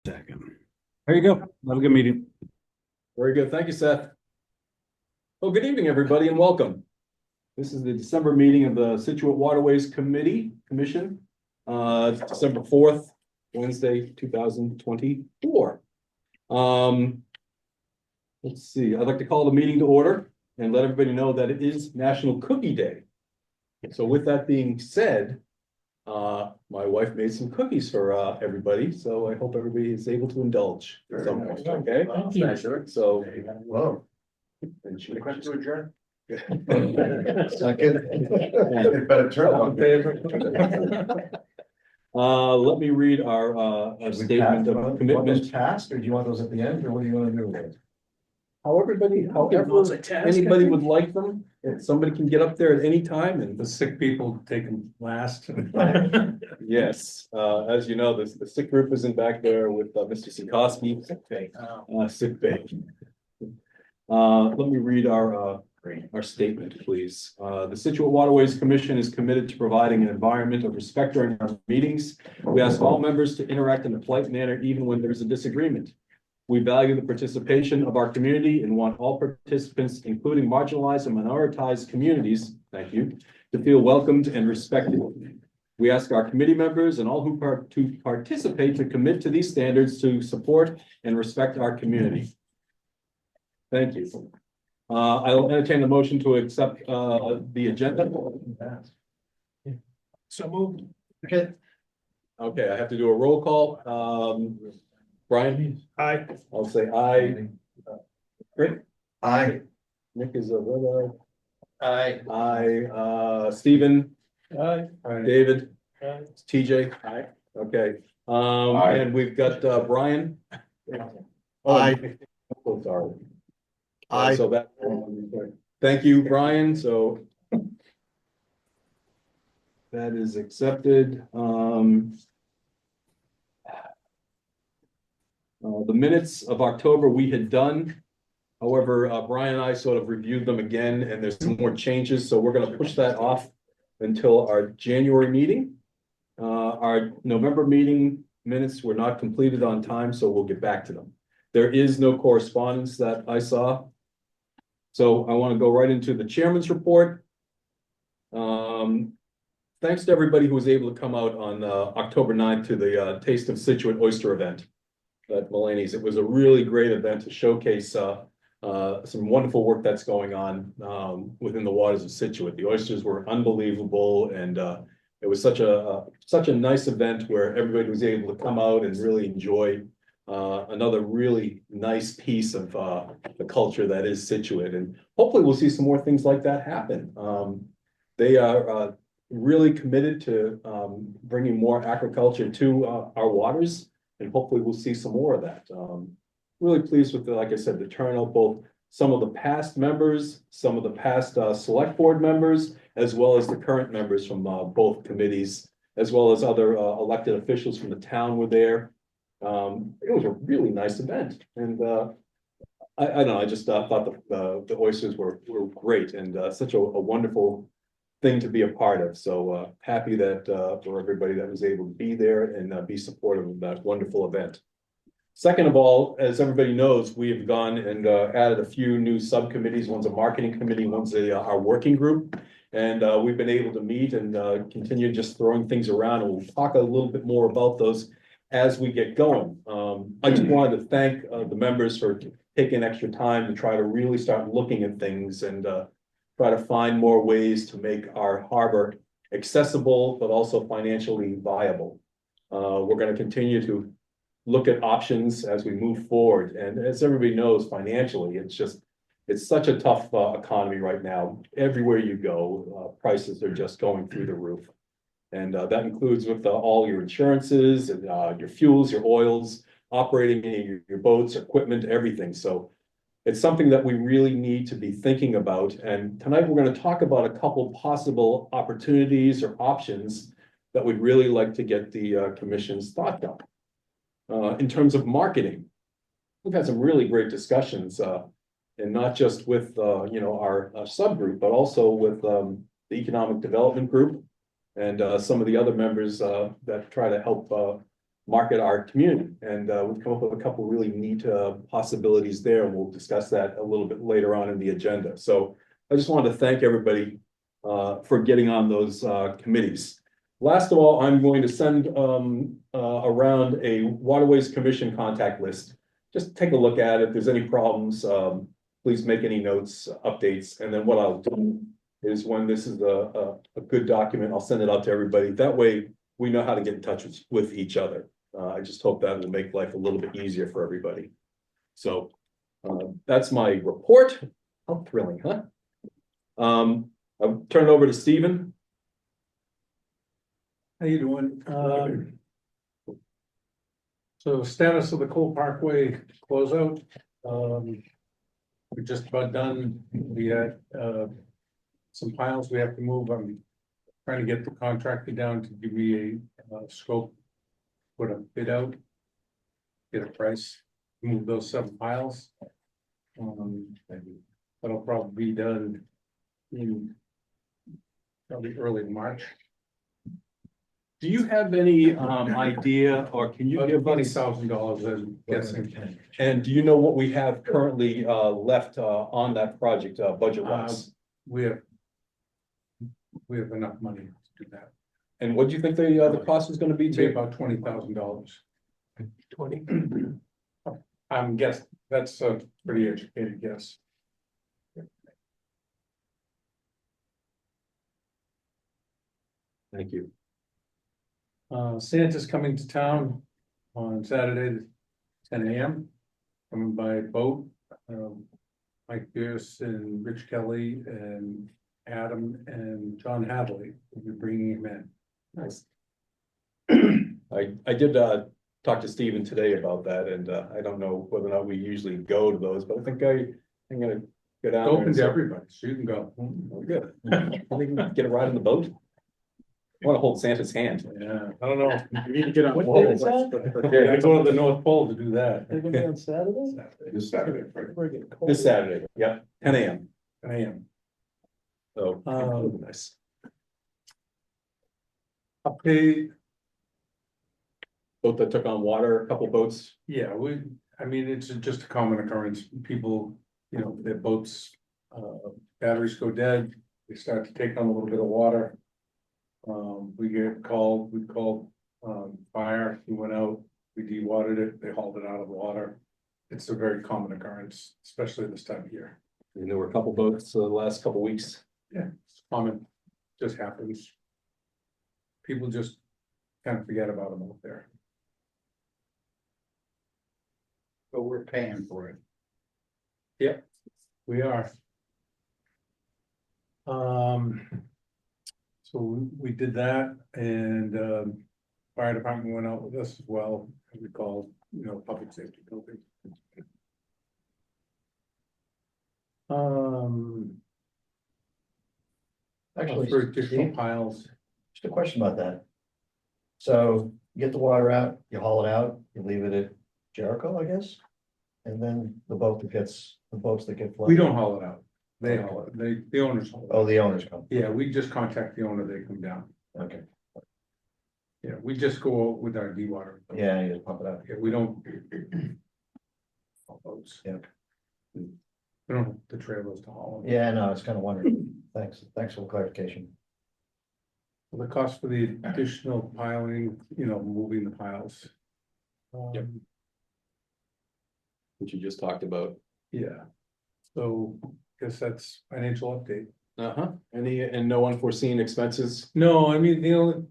Second. There you go. Have a good meeting. Very good. Thank you, Seth. Well, good evening, everybody, and welcome. This is the December meeting of the Scituate Waterways Commission. It's December 4th, Wednesday, 2024. Let's see, I'd like to call the meeting to order and let everybody know that it is National Cookie Day. So with that being said, my wife made some cookies for everybody, so I hope everybody is able to indulge at some point, okay? Thank you. Sure. So. Whoa. Any questions to adjourn? Second. It better turn on. Let me read our statement of Want those commitment. passed, or do you want those at the end, or what do you want to do with it? However anybody would like them, if somebody can get up there at any time and The sick people take them last. yes, as you know, the sick group is in back there with Mr. Sikorsky. Sick bay. Sick bay. Let me read our statement, please. The Scituate Waterways Commission is committed to providing an environment of respect during our meetings. We ask all members to interact in a polite manner, even when there's a disagreement. We value the participation of our community and want all participants, including marginalized and minoritized communities, thank you, to feel welcomed and respected. We ask our committee members and all who participate to commit to these standards to support and respect our community. Thank you. I'll entertain the motion to accept the agenda. So moved. Okay. Okay, I have to do a roll call. Brian? Aye. I'll say aye. Rick? Aye. Nick is a red Aye. eye. Aye. Stephen? Aye. David? Aye. TJ? Aye. Okay. Aye. And we've got Brian? Aye. Oh, sorry. Aye. So that, thank you, Brian. So that is accepted. The minutes of October we had done. However, Brian and I sort of reviewed them again, and there's some more changes, so we're going to push that off until our January meeting. Our November meeting minutes were not completed on time, so we'll get back to them. There is no correspondence that I saw. So I want to go right into the chairman's report. Thanks to everybody who was able to come out on October 9th to the Taste of Scituate Oyster event at Mulaney's. It was a really great event to showcase some wonderful work that's going on within the waters of Scituate. The oysters were unbelievable, and it was such a nice event where everybody was able to come out and really enjoy another really nice piece of the culture that is Scituate. And hopefully we'll see some more things like that happen. They are really committed to bringing more aquaculture to our waters, and hopefully we'll see some more of that. Really pleased with, like I said, the turnout, both some of the past members, some of the past select board members, as well as the current members from both committees, as well as other elected officials from the town were there. It was a really nice event, and I don't know, I just thought the oysters were great, and such a wonderful thing to be a part of. So happy that for everybody that was able to be there and be supportive of that wonderful event. Second of all, as everybody knows, we have gone and added a few new subcommittees. One's a marketing committee, one's our working group. And we've been able to meet and continue just throwing things around. And we'll talk a little bit more about those as we get going. I just wanted to thank the members for taking extra time to try to really start looking at things and try to find more ways to make our harbor accessible, but also financially viable. We're going to continue to look at options as we move forward. And as everybody knows, financially, it's such a tough economy right now. Everywhere you go, prices are just going through the roof. And that includes with all your insurances and your fuels, your oils, operating your boats, equipment, everything. So it's something that we really need to be thinking about. And tonight we're going to talk about a couple possible opportunities or options that we'd really like to get the commission's thoughts on. In terms of marketing, we've had some really great discussions, and not just with our subgroup, but also with the economic development group and some of the other members that try to help market our community. And we've come up with a couple really neat possibilities there, and we'll discuss that a little bit later on in the agenda. So I just wanted to thank everybody for getting on those committees. Last of all, I'm going to send around a Waterways Commission contact list. Just take a look at it. If there's any problems, please make any notes, updates, and then what I'll do is when this is a good document, I'll send it out to everybody. That way we know how to get in touch with each other. I just hope that will make life a little bit easier for everybody. So that's my report. How thrilling, huh? I'll turn it over to Stephen. How you doing? So status of the Cole Parkway closeout. We're just about done. We had some piles we have to move. I'm trying to get the contractor down to give me a scope, put a bid out, get a price, move those 7 piles. That'll probably be done in probably early March. Do you have any idea, or can you give us, $20,000, I'm guessing. and do you know what we have currently left on that project budget wise? We have enough money to do that. And what do you think the cost is going to be? It'd be about $20,000. 20. I'm guessing, that's a pretty educated guess. Thank you. Santa's coming to town on Saturday, 10 a.m. Coming by boat. Mike Pierce and Rich Kelly and Adam and John Hadley will be bringing him in. Nice. I did talk to Stephen today about that, and I don't know whether or not we usually go to those, but I think I'm gonna go down. It's open to everybody, so you can go. Oh, good. I think we can get a ride on the boat. I want to hold Santa's hand. Yeah, I don't know. You need to get on. What hold. day is that? Yeah, I go to the North Pole to do that. They're gonna be on Saturday? This Saturday. We're getting cold. This Saturday, yeah, 10 a.m. 10 a.m. So nice. Update. Boat that took on water, a couple boats. Yeah, I mean, it's just a common occurrence. People, their boats, batteries go dead, they start to take on a little bit of water. We called fire, he went out, we dewatered it, they hauled it out of the water. It's a very common occurrence, especially this time of year. And there were a couple boats the last couple weeks. Yeah, it's common, just happens. People just kind of forget about them out there. But we're paying for it. Yep, we are. So we did that, and fire department went out with us as well. We called, public safety building. Actually, For additional Steve, piles. just a question about that. So you get the water out, you haul it out, you leave it at Jericho, I guess? And then the boats that get flooded. We don't haul it out. They haul it. The owners haul it. Oh, the owners come. Yeah, we just contact the owner, they come down. Okay, Yeah, we just go with our dewater. yeah, you just pump it out. Yeah, we don't. Boats. Yeah. We don't have the trailers to haul them. Yeah, no, I was kind of wondering. Thanks for the clarification. The cost for the additional piling, moving the piles. Yep. Which you just talked about. Yeah. So guess that's financial update. Uh-huh. And no unforeseen expenses? No, I mean, the only,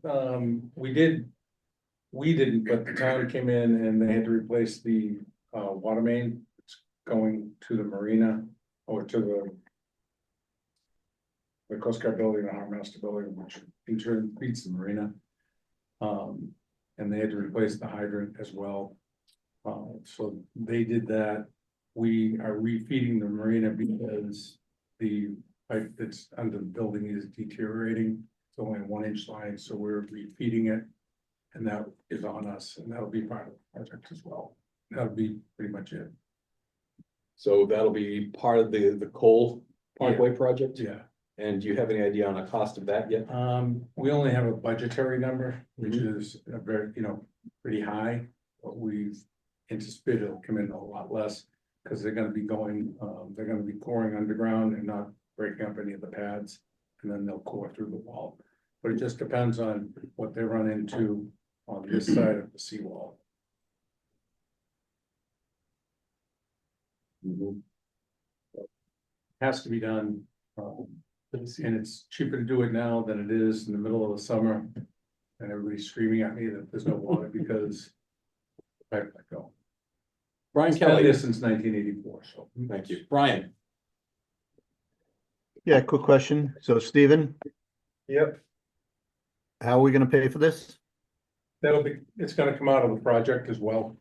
we didn't, but the town came in and they had to replace the water main. It's going to the marina or to the Coast Guard building, the Harbor Master building, which in turn feeds the marina. And they had to replace the hydrant as well. So they did that. We are refeeding the marina because the pipe that's under the building is deteriorating. It's only a 1-inch line, so we're refeeding it. And that is on us, and that'll be part of the project as well. That'll be pretty much it. So that'll be part of the Cole Parkway project? Yeah, And do you have any idea on the cost of that yet? We only have a budgetary number, which Mhm. is a very, pretty high. But we anticipate it'll come in a lot less, because they're gonna be they're gonna be coring underground and not breaking up any of the pads. And then they'll core through the wall, but it just depends on what they run into on this side of the seawall. Mhm. Has to be done, and it's cheaper to do it now than it is in the middle of the summer. And everybody's screaming at me that there's no water because the pipe let go. Brian It's been Kelly, there since 1984, so. thank you. Brian, Yeah, quick question. So Stephen, Yep. how are we gonna pay for this? It's gonna come out of the project as well.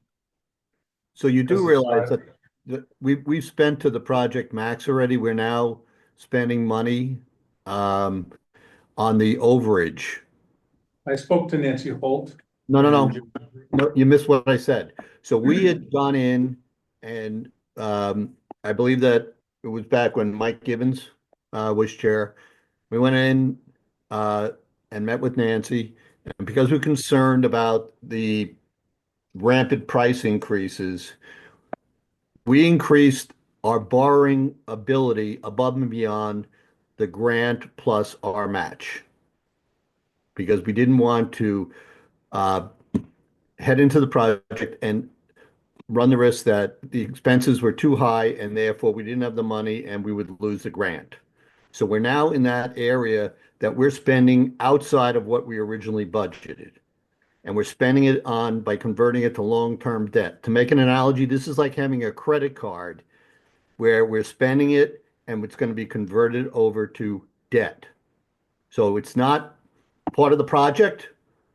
So you Because do it's realize not- that we've spent to the project max already. We're now spending money on the overage. I spoke to Nancy Holt. No. and No, you missed what I said. So we had gone in and I believe that it was back when Mike Gibbons was chair. We went in and met with Nancy, and because we're concerned about the rampant price increases, we increased our borrowing ability above and beyond the grant plus our match. Because we didn't want to uh, head into the project and run the risk that the expenses were too high and therefore we didn't have the money and we would lose the grant. So we're now in that area that we're spending outside of what we originally budgeted. And we're spending it on by converting it to long-term debt. To make an analogy, this is like having a credit card where we're spending it and it's going to be converted over to debt. So it's not part of the project.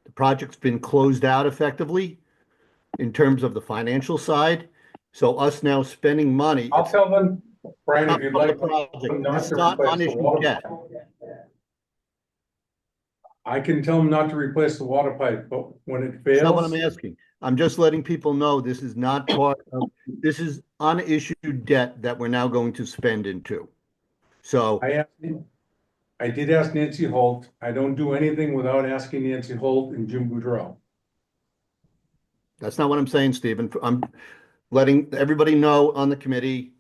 The project's been closed out effectively in terms of the financial side. So us now spending money. I'll tell them, Brian, Not if you'd part like. of the project. not This is to not replace the unissued water debt. pipe. I can tell them not to replace the water pipe, but when it That's not what I'm fails, asking. I'm just letting people know this is not part of, this is unissued debt that we're now going to spend into. So, I did ask Nancy Holt. I don't do anything without asking Nancy Holt and Jim Boudreau. that's not what I'm saying, Stephen. I'm letting everybody know on the committee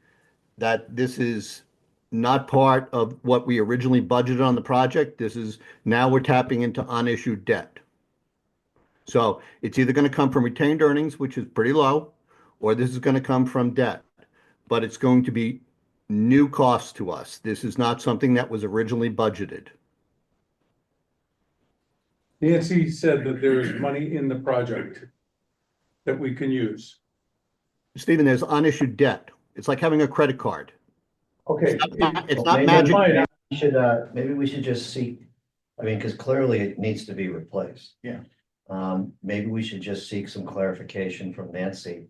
that this is not part of what we originally budgeted on the project. This is, now we're tapping into unissued debt. So it's either going to come from retained earnings, which is pretty low, or this is going to come from debt. But it's going to be new costs to us. This is not something that was originally budgeted. Nancy said that there is money in the project that we can use. Stephen, there's unissued debt. It's like having a credit card. Okay. It's not Maybe- magic. Fine. Maybe we should just seek, I mean, because clearly it needs to be replaced. Yeah. Maybe we should just seek some clarification from Nancy.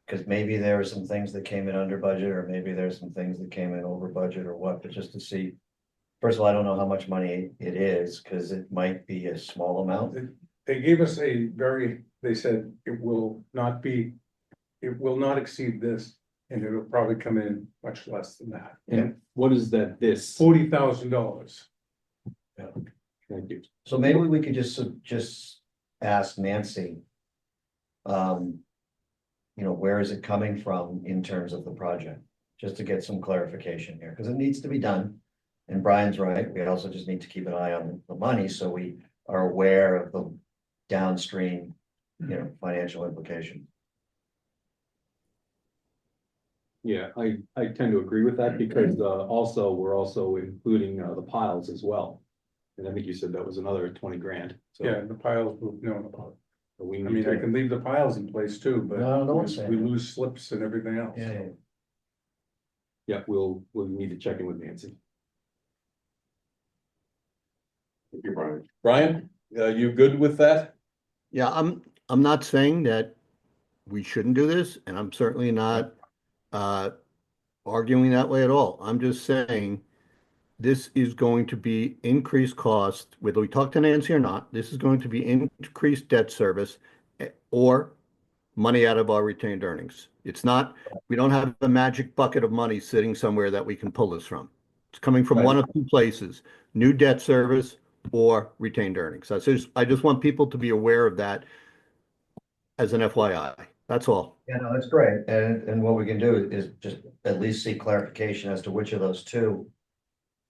Because maybe there are some things that came in under budget, or maybe there's some things that came in over budget or what, but just to see. First of all, I don't know how much money it is, because it might be a small amount. They gave us they said it will not exceed this, and it'll probably come in much less than that. and what is that, this? $40,000. Thank you. So maybe we could just ask Nancy. Where is it coming from in terms of the project? Just to get some clarification here, because it needs to be done. And Brian's right, we also just need to keep an eye on the money, so we are aware of the downstream, financial implications. Yeah, I tend to agree with that because we're also including the piles as well. And I think you said that was another 20 grand. So Yeah, the piles, we've known about. we I need mean, I to, can leave the piles in place too, but No, no one's saying we that. lose slips and everything else. yeah, we'll need to check in with Nancy. Thank you, Brian. Brian, you good with that? Yeah, I'm not saying that we shouldn't do this, and I'm certainly not arguing that way at all. I'm just saying this is going to be increased cost, whether we talk to Nancy or not. This is going to be increased debt service or money out of our retained earnings. It's not, we don't have a magic bucket of money sitting somewhere that we can pull this from. It's coming from one of two places, new debt service or retained earnings. I just want people to be aware of that as an FYI. That's all. Yeah, no, that's great. And what we can do is just at least seek clarification as to which of those two.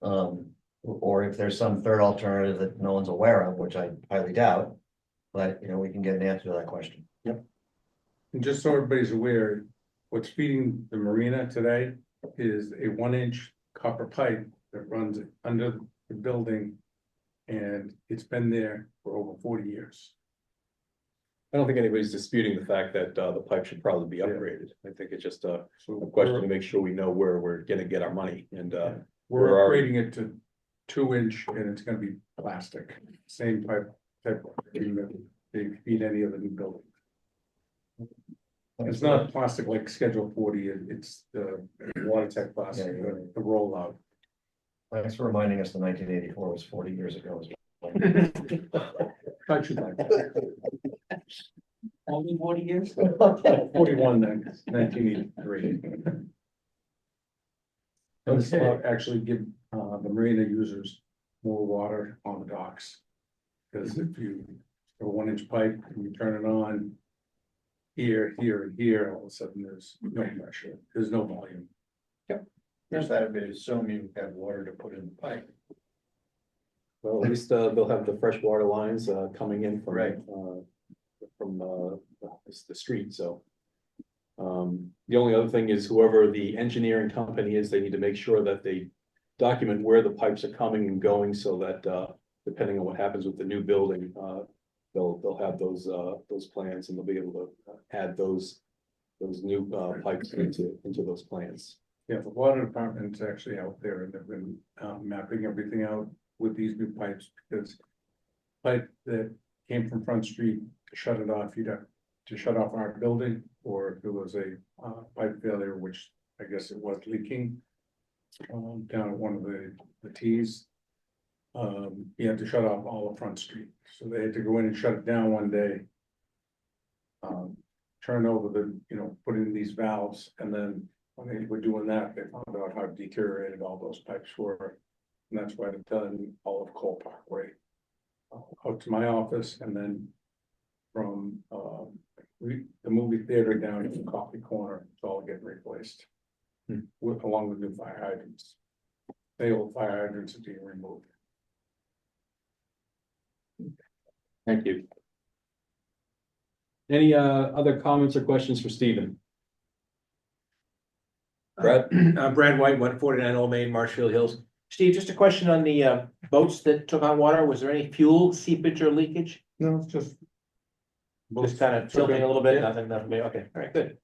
Or if there's some third alternative that no one's aware of, which I highly doubt. But, we can get an answer to that question. And just so everybody's aware, what's feeding the marina today is a 1-inch copper pipe that runs under the building. And it's been there for over 40 years. I don't think anybody's disputing the fact that the pipe should probably be upgraded. I think it's just a question to make sure we know where we're gonna get our money and We're We're already- upgrading it to 2-inch and it's gonna be plastic, same type of thing that they feed any of the new buildings. It's not plastic like Schedule 40, it's the water tech plastic, Yeah, yeah. the rollout. Thanks for reminding us that 1984 was 40 years ago. Thought you'd like Only 40 years? 41 then, 1983. And this will actually give the marina users more water on the docks. Because if you have a 1-inch pipe and you turn it on here, here, and here, all of a sudden there's no pressure, there's no volume. Just that would assume you have water to put in the pipe. well, at least they'll have the fresh water lines coming in from Right. from the street, so. The only other thing is whoever the engineering company is, they need to make sure that they document where the pipes are coming and going so that depending on what happens with the new building, they'll have those plans and they'll be able to add those new pipes into those plans. Yeah, the water department's actually out there and they've been mapping everything out with these new pipes, because pipe that came from Front Street, to shut it off, you'd have to shut off our building, or if there was a pipe failure, which I guess it was leaking down at one of the T's. You had to shut off all of Front Street, so they had to go in and shut it down one day. Turn over put in these valves, and then when they were doing that, they found out how deteriorated all those pipes were. And that's why they've done all of Cole Parkway out to my office, and then from the movie theater down to Coffee Corner, it's all getting replaced. Along with new fire hydrants. The old fire hydrants are being removed. Thank you. Any other comments or questions for Stephen? Brad? Brad White, 149 Old Main, Marshfield Hills. Steve, just a question on the boats that took on water. Was there any fuel seepage or leakage? No, it's just. Just kind of tilting a little bit, Yeah. nothing big. Okay, all right, good.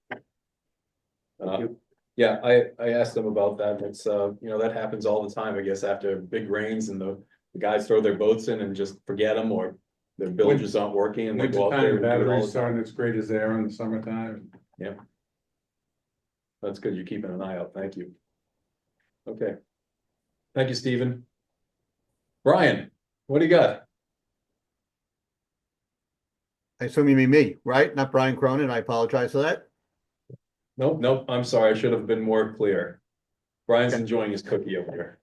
Yeah, I asked them about that. It's that happens all the time, I guess, after big rains and the guys throw their boats in and just forget them, or their bilges aren't working and they go out Winter there time, and do it all batteries the time. aren't as great as they are in the summertime. That's good. You're keeping an eye out. Thank you. Okay. Thank you, Stephen. Brian, what do you got? I assume you mean me, right? Not Brian Cronin. I apologize for that. Nope, I'm sorry. I should have been more clear. Brian's enjoying his cookie over here.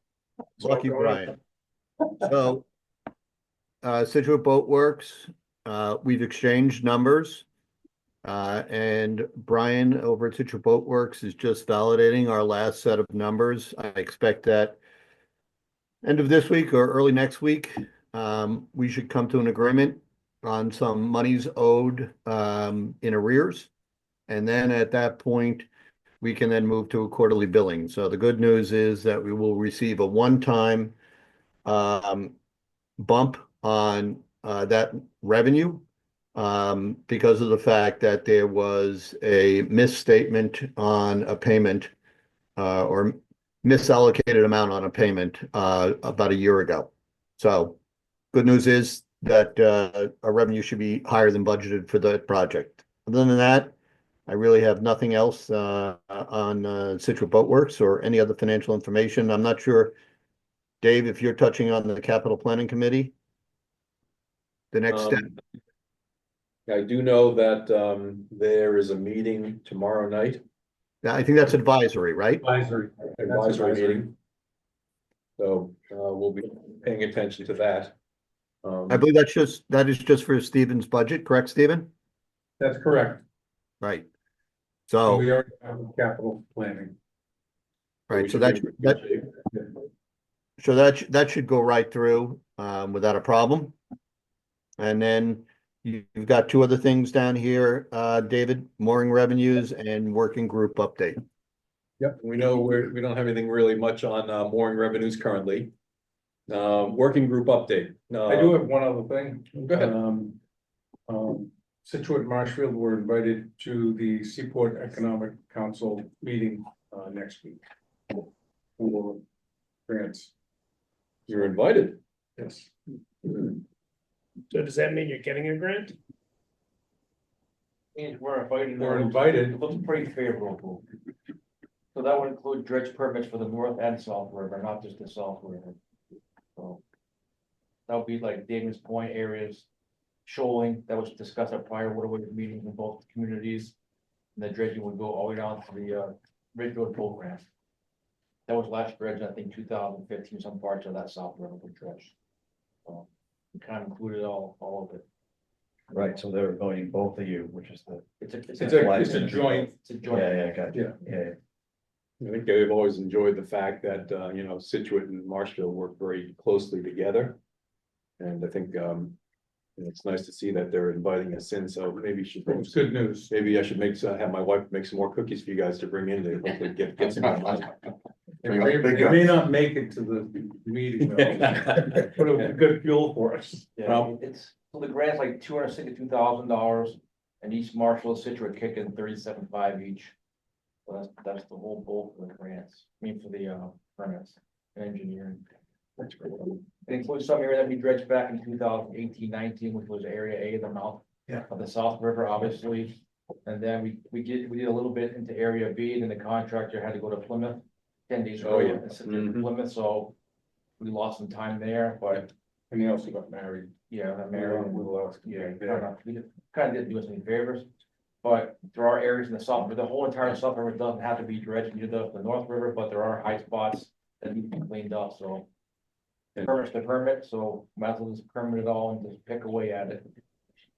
Lucky Brian. So, Scituate Boat Works, we've exchanged numbers. And Brian over at Scituate Boat Works is just validating our last set of numbers. I expect that end of this week or early next week, we should come to an agreement on some monies owed in arrears. And then at that point, we can then move to a quarterly billing. So the good news is that we will receive a one-time bump on that revenue because of the fact that there was a misstatement on a payment or misallocated amount on a payment about a year ago. So good news is that our revenue should be higher than budgeted for that project. Other than that, I really have nothing else on Scituate Boat Works or any other financial information. I'm not sure, Dave, if you're touching on the capital planning committee. The next step. I do know that there is a meeting tomorrow night, I think that's advisory, right? Advisory. advisory meeting. So, we'll be paying attention to that. I believe that is just for Stephen's budget, correct, Stephen? That's correct. Right. And So, we already have capital planning. right, we so should that's, be in that, good shape. so that should go right through, without a problem. And then you've got two other things down here, David, mooring revenues and working group update. Yep, we know we don't have anything really much on mooring revenues currently. Working group update. I do have one other thing. Go ahead. Scituate Marshfield were invited to the Seaport Economic Council meeting next week. For grants, You're invited. yes. So does that mean you're getting a grant? Means we're invited. We're invited. It looks pretty favorable. So that would include dredge permits for the North and South River, not just the South River. So that would be like Davis Point areas, shoaling, that was discussed at prior waterway meetings in both communities. And the dredging would go all the way down to the Ridge Road program. That was last dredge, I think 2015, some parts of that South River were dredged. So we kind of included all of it. Right, so they're voting both of you, which is the, It's It's a joint. It's a joint. yeah, got you. Yeah. Yeah, I think they've always enjoyed the fact that, Scituate and Marshfield work very closely together. And I think, it's nice to see that they're inviting us in, so maybe you should. It's good news. Maybe I should have my wife make some more cookies for you guys to bring in to hopefully get some more money. They may not make it to the meeting, though, but it'll be good fuel for us. Yeah, it's, so the grant's like $262,000 and each Marshall Scituate kick in 37.5 each. So that's the whole bulk of the grants, I mean, for the permits and engineering. That's great. It includes some area that we dredged back in 2018-19, which was area A of the mouth. Yeah. Of the South River, obviously. And then we did a little bit into area B, and then the contractor had to go to Plymouth 10 days ago. Oh, yeah. And sit there in Plymouth, so we lost some time there, but And he also got married. yeah, that Mary, We lost. yeah, we kind of didn't do us any favors. But there are areas in the South, but the whole entire South River doesn't have to be dredged, neither does the North River, but there are high spots that need to be cleaned up, so. Permits to permit, so might as well just permit it all and just pick away at it.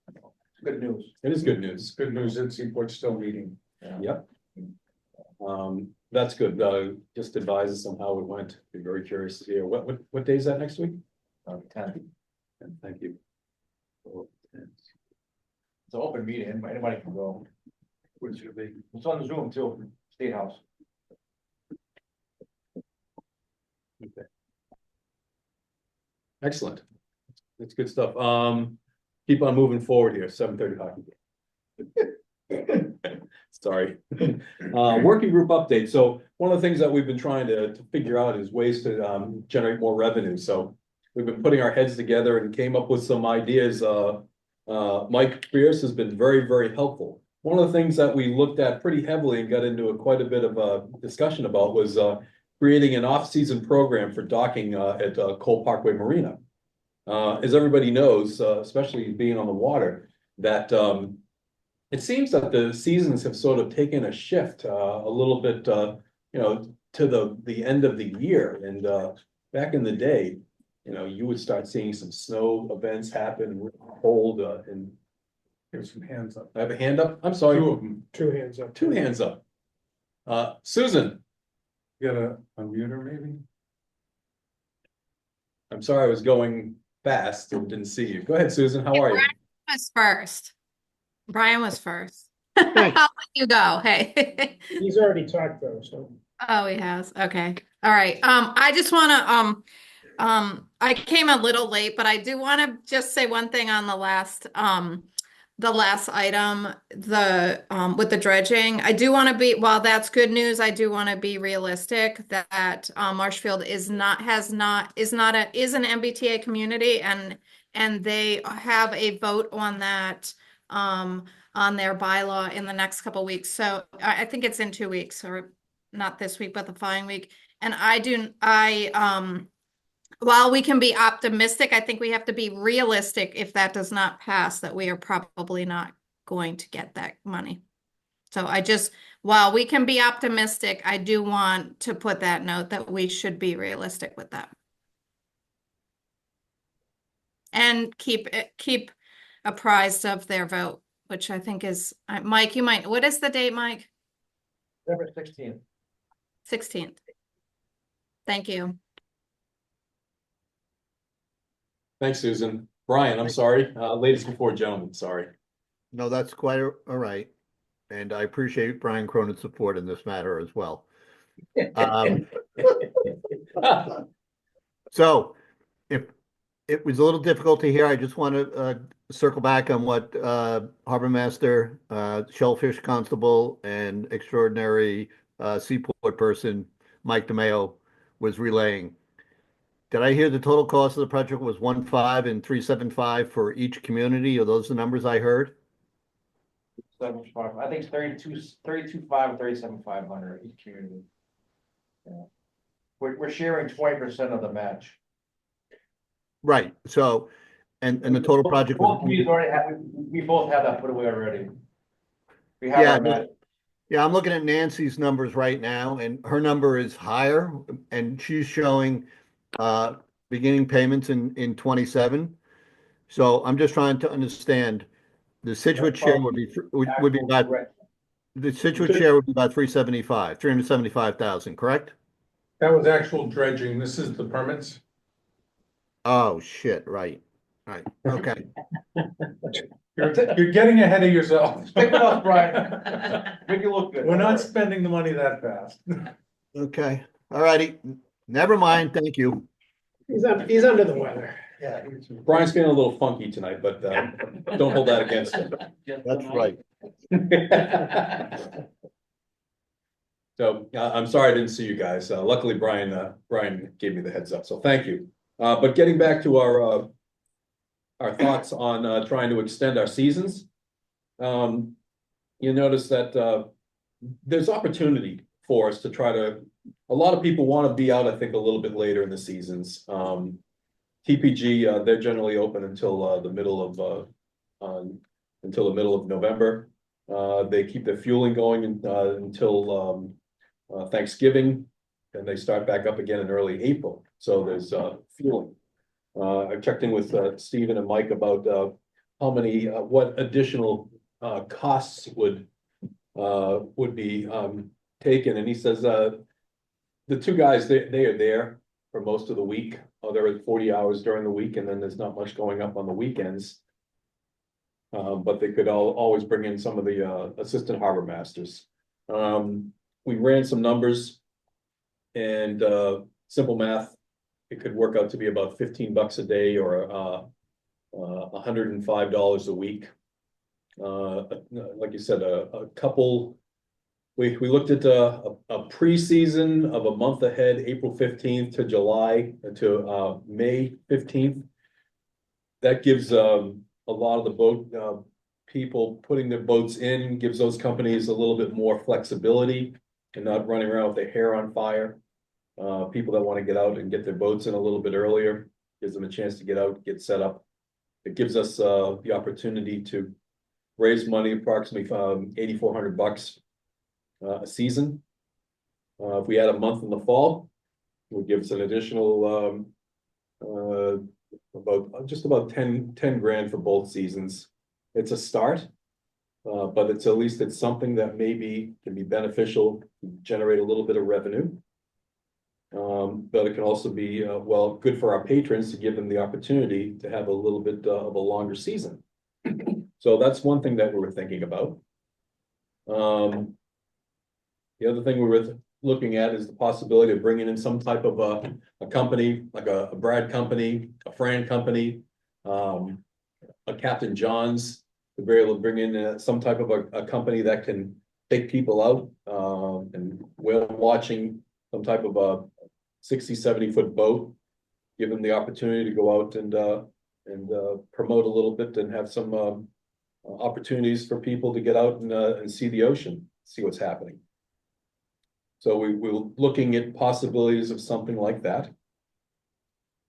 It's good news. It is good It's news. good news that Seaport's still meeting. Yep. That's good. Just advise us on how it went. Be very curious to hear. What day is that next week? 10. And thank you. It's an open meeting, anybody can go. Which would be. It's on Zoom too, State House. Excellent. That's good stuff. Keep on moving forward here, 7:30 hockey game. Sorry. Working group update. So one of the things that we've been trying to figure out is ways to generate more revenue. So we've been putting our heads together and came up with some ideas. Mike Pierce has been very, very helpful. One of the things that we looked at pretty heavily and got into quite a bit of a discussion about was creating an off-season program for docking at Cole Parkway Marina. As everybody knows, especially being on the water, that it seems that the seasons have sort of taken a shift a little bit, to the end of the year. And back in the day, you would start seeing some snow events happen, cold, and Give some hands up. I have a hand up. I'm sorry. Two of them. Two hands up. Two hands up. Susan, You gotta unmute her maybe? I'm sorry I was going fast and didn't see you. Go ahead, Susan. How are you? Was first. Brian was first. I'll let you go. Hey. He's already talked though, so. Oh, he has. Okay. All right. I just want to I came a little late, but I do want to just say one thing on the last item, with the dredging. I do want to be, while that's good news, I do want to be realistic that Marshfield is an MBTA community, and they have a vote on that on their bylaw in the next couple of weeks. So I think it's in 2 weeks, or not this week, but the following week. And while we can be optimistic, I think we have to be realistic. If that does not pass, that we are probably not going to get that money. So I just, while we can be optimistic, I do want to put that note that we should be realistic with that. And keep apprised of their vote, which I think is, Mike, you might, what is the date, Mike? November 16th. 16th. Thank you. Thanks, Susan. Brian, I'm sorry, ladies before gentlemen, sorry. No, that's quite all right. And I appreciate Brian Cronin's support in this matter as well. So if it was a little difficult to hear, I just want to circle back on what Harbor Master, Shellfish Constable, and extraordinary seaport person Mike DeMeo was relaying. Did I hear the total cost of the project was 1.5 and 375 for each community? Are those the numbers I heard? 75, I think it's 32.5, 37,500 each community. Yeah. We're sharing 20% of the match. Right. So, and the total project Both was. communities already have, we both have that put away already. We have Yeah, our match. Yeah, I'm looking at Nancy's numbers right now, and her number is higher, and she's showing beginning payments in 27. So I'm just trying to understand the Scituate share would be about the Scituate share would be about 375,000, correct? That was actual dredging. This is the permits. Oh shit! Right. Okay. You're getting ahead of yourself. Stick with us, Brian. Make it look good. We're not spending the money that fast. Okay. All righty. Never mind. Thank you. He's under the weather. Yeah. Brian's feeling a little funky tonight, but don't hold that against him. That's right. So I'm sorry I didn't see you guys. Luckily, Brian gave me the heads up, so thank you. But getting back to our thoughts on trying to extend our seasons. You notice that there's opportunity for us to try to. A lot of people want to be out, I think, a little bit later in the seasons. TPG, they're generally open until the middle of November. They keep their fueling going until Thanksgiving, and they start back up again in early April. So there's fueling. I checked in with Stephen and Mike about how many, what additional costs would be taken, and he says the two guys they are there for most of the week. They're at 40 hours during the week, and then there's not much going up on the weekends. But they could always bring in some of the assistant harbor masters. We ran some numbers, and simple math, it could work out to be about $15 a day or $105 a week. Like you said, a couple. We looked at a pre-season of a month ahead, April 15th to July to May 15th. That gives a lot of the boat people putting their boats in, gives those companies a little bit more flexibility and not running around with their hair on fire. People that want to get out and get their boats in a little bit earlier, gives them a chance to get out, get set up. It gives us the opportunity to raise money, approximately $8,400 a season. If we had a month in the fall, it would give us an additional about 10 grand for both seasons. It's a start, but it's at least it's something that maybe can be beneficial, generate a little bit of revenue. But it can also be well good for our patrons to give them the opportunity to have a little bit of a longer season. So that's one thing that we were thinking about. The other thing we were looking at is the possibility of bringing in some type of a company, like a Brad company, a Fran company, a Captain John's, to be able to bring in some type of a company that can take people out and whale watching, some type of a 60-70 foot boat, give them the opportunity to go out and promote a little bit and have some opportunities for people to get out and see the ocean, see what's happening. So we're looking at possibilities of something like that.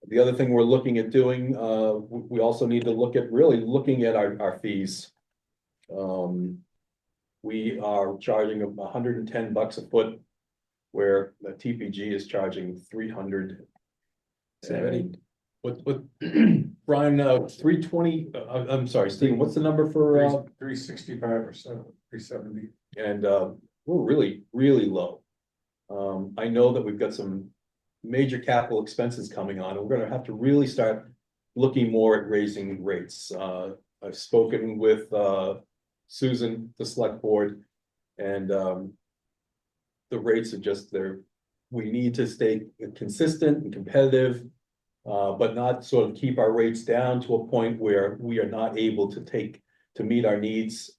The other thing we're looking at doing, we also need to look at really looking at our fees. we are charging $110 a foot, where the TPG is charging 300. And what, Brian, 320, I'm sorry, Stephen, what's the number for, 365 or so, 370. and, we're really, really low. I know that we've got some major capital expenses coming on, and we're gonna have to really start looking more at raising rates. I've spoken with, Susan, the select board, and, the rates are just there. We need to stay consistent and competitive, but not sort of keep our rates down to a point where we are not able to meet our needs,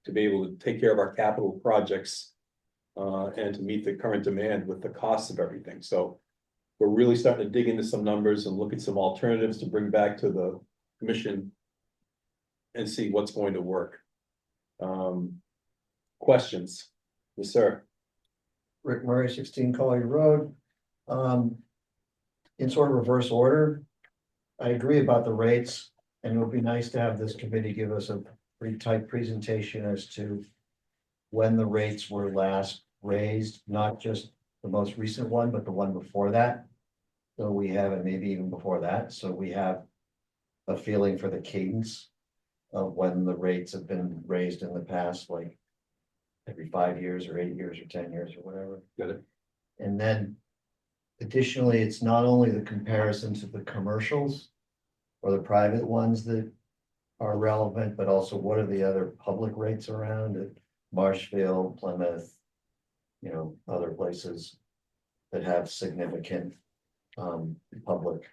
to be able to take care of our capital projects, and to meet the current demand with the cost of everything. So we're really starting to dig into some numbers and look at some alternatives to bring back to the commission and see what's going to work. Questions? Yes, sir. Rick Murray, 16 Collier Road. In sort of reverse order, I agree about the rates, and it would be nice to have this committee give us a pretty tight presentation as to when the rates were last raised, not just the most recent one, but the one before that. So we have it, maybe even before that, so we have a feeling for the cadence of when the rates have been raised in the past, like every 5 years or 8 years or 10 years or whatever. Got it. And then additionally, it's not only the comparison to the commercials or the private ones that are relevant, but also what are the other public rates around at Marshfield, Plymouth, you know, other places that have significant public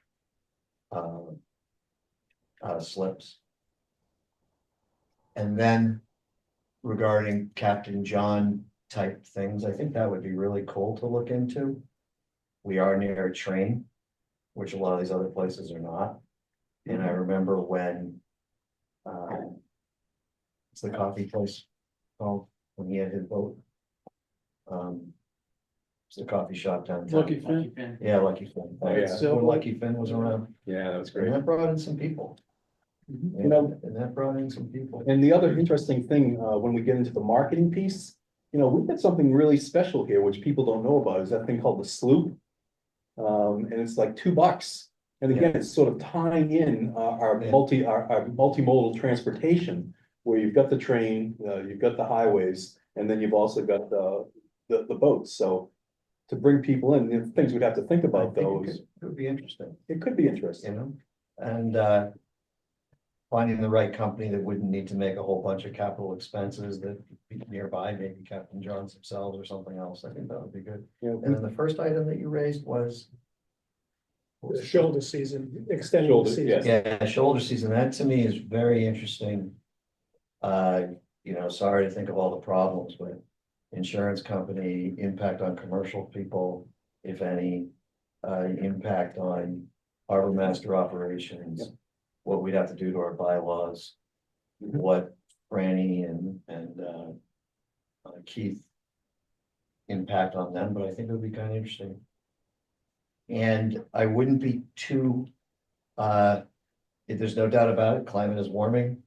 slips. And then regarding Captain John type things, I think that would be really cool to look into. We are near a train, which a lot of these other places are not. And I remember when it's the coffee place called, when he had his boat. It's the coffee shop downtown. Lucky Finn. Yeah, Lucky Finn. Oh, yeah. So Lucky Finn was around, Yeah, that's and great. that brought in some people. You know, And that brought in some people. and the other interesting thing, when we get into the marketing piece, you know, we've got something really special here, which people don't know about, is that thing called the sloop. And it's like $2. And again, it's sort of tying in our Yeah. multimodal transportation, where you've got the train, you've got the highways, and then you've also got the boats. So to bring people in, the things we'd have to think I about think those, it would be interesting, it could be interesting. you know, and finding the right company that wouldn't need to make a whole bunch of capital expenses that be nearby, maybe Captain John's themselves or something else. I think that would be good. Yeah, And then the first item that you raised was. The shoulder season, extending Shoulder, the season. yes. Yeah, shoulder season, that to me is very interesting. You know, sorry to think of all the problems, but insurance company, impact on commercial people, if any, impact on harbor master operations. Yep. What we'd have to do to our bylaws, Mhm. what Franny and Keith impact on them, but I think it would be kind of interesting. And I wouldn't be too, if there's no doubt about it, climate is warming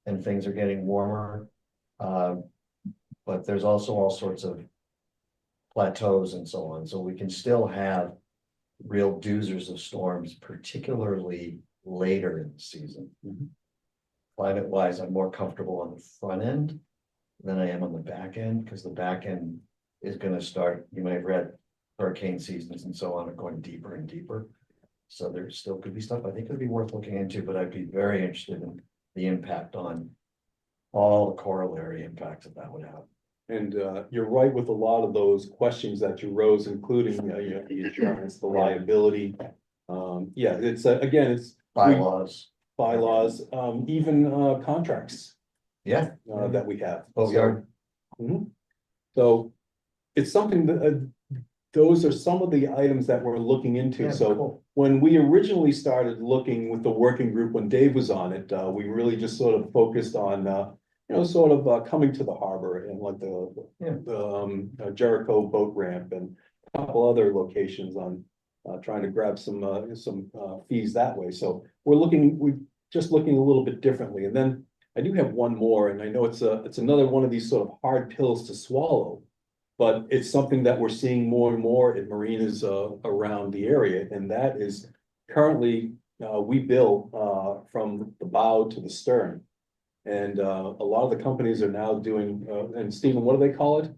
and things are getting warmer. But there's also all sorts of plateaus and so on, so we can still have real doozers of storms, particularly later in the season. Mhm. Climate wise, I'm more comfortable on the front end than I am on the back end, because the back end is gonna start, you may have read, hurricane seasons and so on are going deeper and deeper. So there still could be stuff I think would be worth looking into, but I'd be very interested in the impact on all the corollary impacts that would have. And you're right with a lot of those questions that you rose, including, you know, the insurance, the liability. Yeah, it's again, it's Bylaws, bylaws, even contracts yeah, that we have. boatyard. Mhm. So it's something that, those are some of the items that we're looking into. Yeah, So cool. when we originally started looking with the working group, when Dave was on it, we really just sort of focused on, you know, sort of coming to the harbor and like Yeah. the Jericho boat ramp and a couple other locations on trying to grab some fees that way. So we're just looking a little bit differently. And then I do have one more, and I know it's another one of these sort of hard pills to swallow. But it's something that we're seeing more and more in marinas around the area, and that is currently we bill from the bow to the stern. And a lot of the companies are now doing, and Stephen, what do they call it?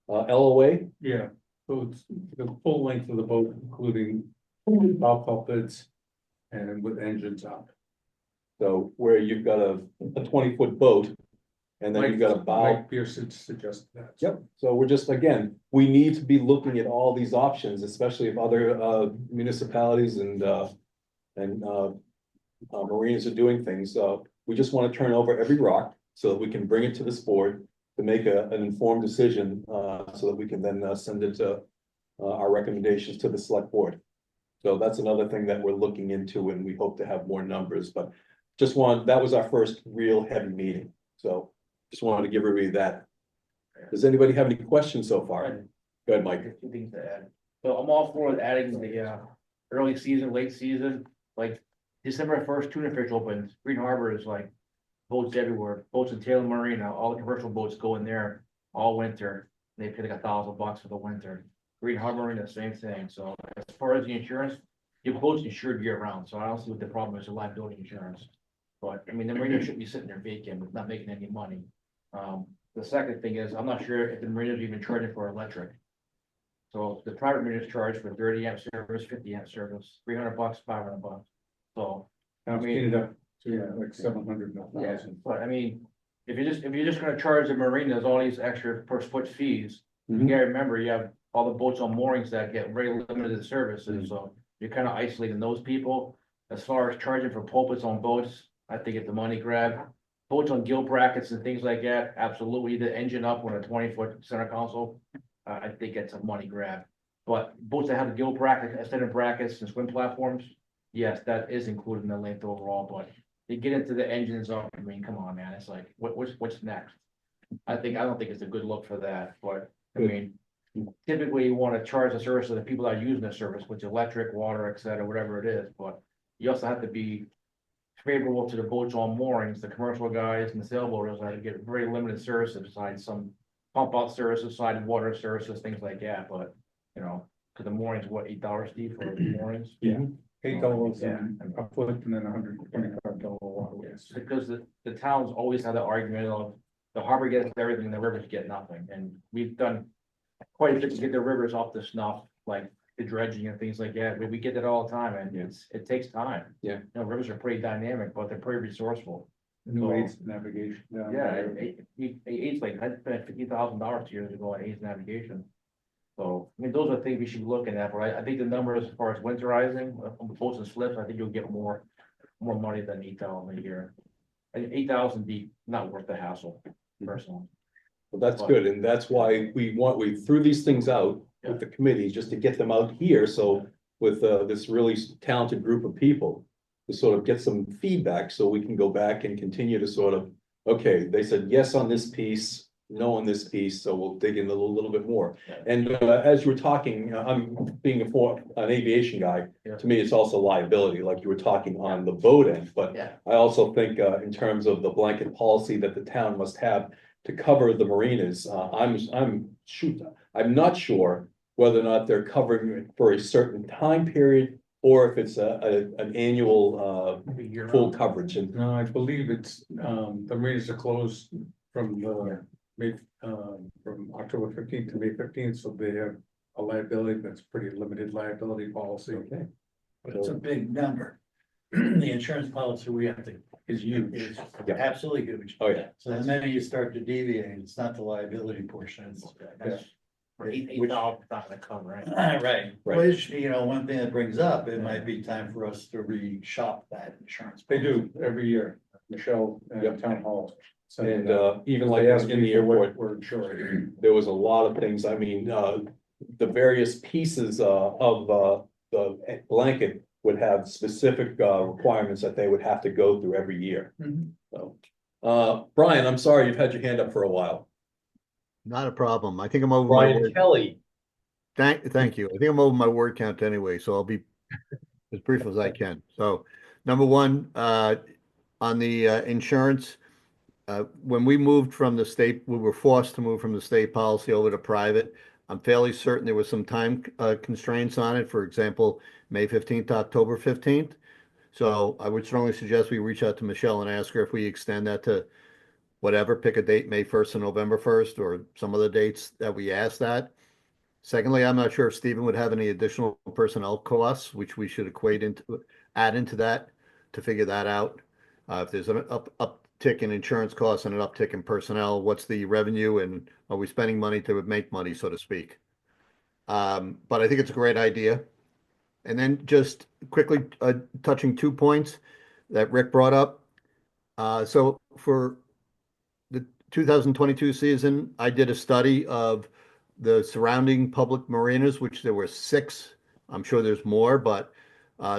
LOA? Yeah, so it's the full length of the boat, including bow pulpits and with engines up. So where you've got a 20-foot boat, and then you've got a bow. Mike Pearson suggested that. Yep, so we're just, again, we need to be looking at all these options, especially if other municipalities and marinas are doing things. We just want to turn over every rock so that we can bring it to this board to make an informed decision, so that we can then send it to our recommendations to the select board. So that's another thing that we're looking into, and we hope to have more numbers, but that was our first real heavy meeting, so just wanted to give everybody that. Does anybody have any questions so far? Go ahead, Mike. Two things to add. So I'm all for adding the early season, late season, like December 1st, tuna fish opens. Green Harbor is like boats everywhere, boats in Taylor Marina, all the commercial boats go in there all winter. They pay like $1,000 for the winter. Green Harbor Marina, same thing. So as far as the insurance, your boat's insured year round, so I don't see what the problem is with liability insurance. But I mean, the marina shouldn't be sitting there vacant, not making any money. The second thing is, I'm not sure if the marinas are even charging for electric. So the private marinas charge for 30 amp service, 50 amp service, $300, $500. So, Now it's mean, getting up to like 700 and yeah, 1,000. but I mean, if you're just gonna charge the marinas all these extra per foot fees, Mhm. you gotta remember, you have all the boats on moorings that get very limited services, so you're kind of isolating those people. As far as charging for pulpits on boats, I think it's a money grab. Boats on gill brackets and things like that, absolutely, the engine up on a 20-foot center console, I think it's a money grab. But boats that have the gill bracket, extended brackets and swim platforms, yes, that is included in the length overall, but you get into the engines up, I mean, come on, man, it's like, what's next? I don't think it's a good look for that, but, I mean, typically you wanna charge the service to the people that are using the service, which electric, water, et cetera, whatever it is, but you also have to be favorable to the boats on moorings, the commercial guys and the sailboaters that get very limited services besides some pump out services, side water services, things like that, but, you know, cause the moorings, what, $8, Steve, for the moorings? Yeah. $8 Yeah. and a foot and then $125 waterways. Because the towns always have the argument of the harbor gets everything, and the rivers get nothing, and we've done quite a bit to get the rivers off the snuff, like the dredging and things like that, we get that all the time, and it takes time. Yeah. You know, rivers are pretty dynamic, but they're pretty resourceful. New aids navigation. down Yeah, there. it's like, I spent $50,000 years ago on AIDS navigation. So, I mean, those are things we should be looking at, but I think the numbers as far as winterizing, on the boats and slips, I think you'll get more money than 8,000 a year. And 8,000 be not worth the hassle, personally. Well, that's good, and that's why we threw these things out with the committee, just to get them out here, so with this really talented group of people. To sort of get some feedback, so we can go back and continue to sort of, okay, they said yes on this piece, no on this piece, so we'll dig in a little bit more. And as you were talking, I'm being an aviation guy, to me, it's also liability, like you were talking on the boat end, but Yeah. I also think in terms of the blanket policy that the town must have to cover the marinas, I'm not sure whether or not they're covering it for a certain time period, or if it's an annual full coverage. And No, I believe it's, the marinas are closed from from October 15th to May 15th, so they have a liability that's pretty limited liability policy. okay, But it's a big number. The insurance policy we have to, Is huge. is Yeah. absolutely huge. oh yeah, So the minute you start to deviate, it's not the liability portion, it's. That's for $8,000, not gonna cover, right? Right, Right. which, you know, one thing that brings up, it might be time for us to re-shop that insurance. They do every year, Michelle Yep. and Town Hall. send it and out. even like They ask in the me for what airport, we're insuring. there was a lot of things, I mean, the various pieces of the blanket would have specific requirements that they would have to go through every year. Mhm. So, Brian, I'm sorry, you've had your hand up for a while. Not a problem. I think I'm over my Brian word. Kelly. Thank you. I think I'm over my word count anyway, so I'll be as brief as I can. So, number one, on the insurance, when we moved from the state, we were forced to move from the state policy over to private. I'm fairly certain there was some time constraints on it. For example, May 15th to October 15th. So I would strongly suggest we reach out to Michelle and ask her if we extend that to whatever, pick a date, May 1st and November 1st, or some of the dates that we asked that. Secondly, I'm not sure if Stephen would have any additional personnel costs, which we should add into that to figure that out. If there's an uptick in insurance costs and an uptick in personnel, what's the revenue and are we spending money to make money, so to speak? But I think it's a great idea. And then just quickly touching 2 points that Rick brought up. So for the 2022 season, I did a study of the surrounding public marinas, which there were 6. I'm sure there's more, but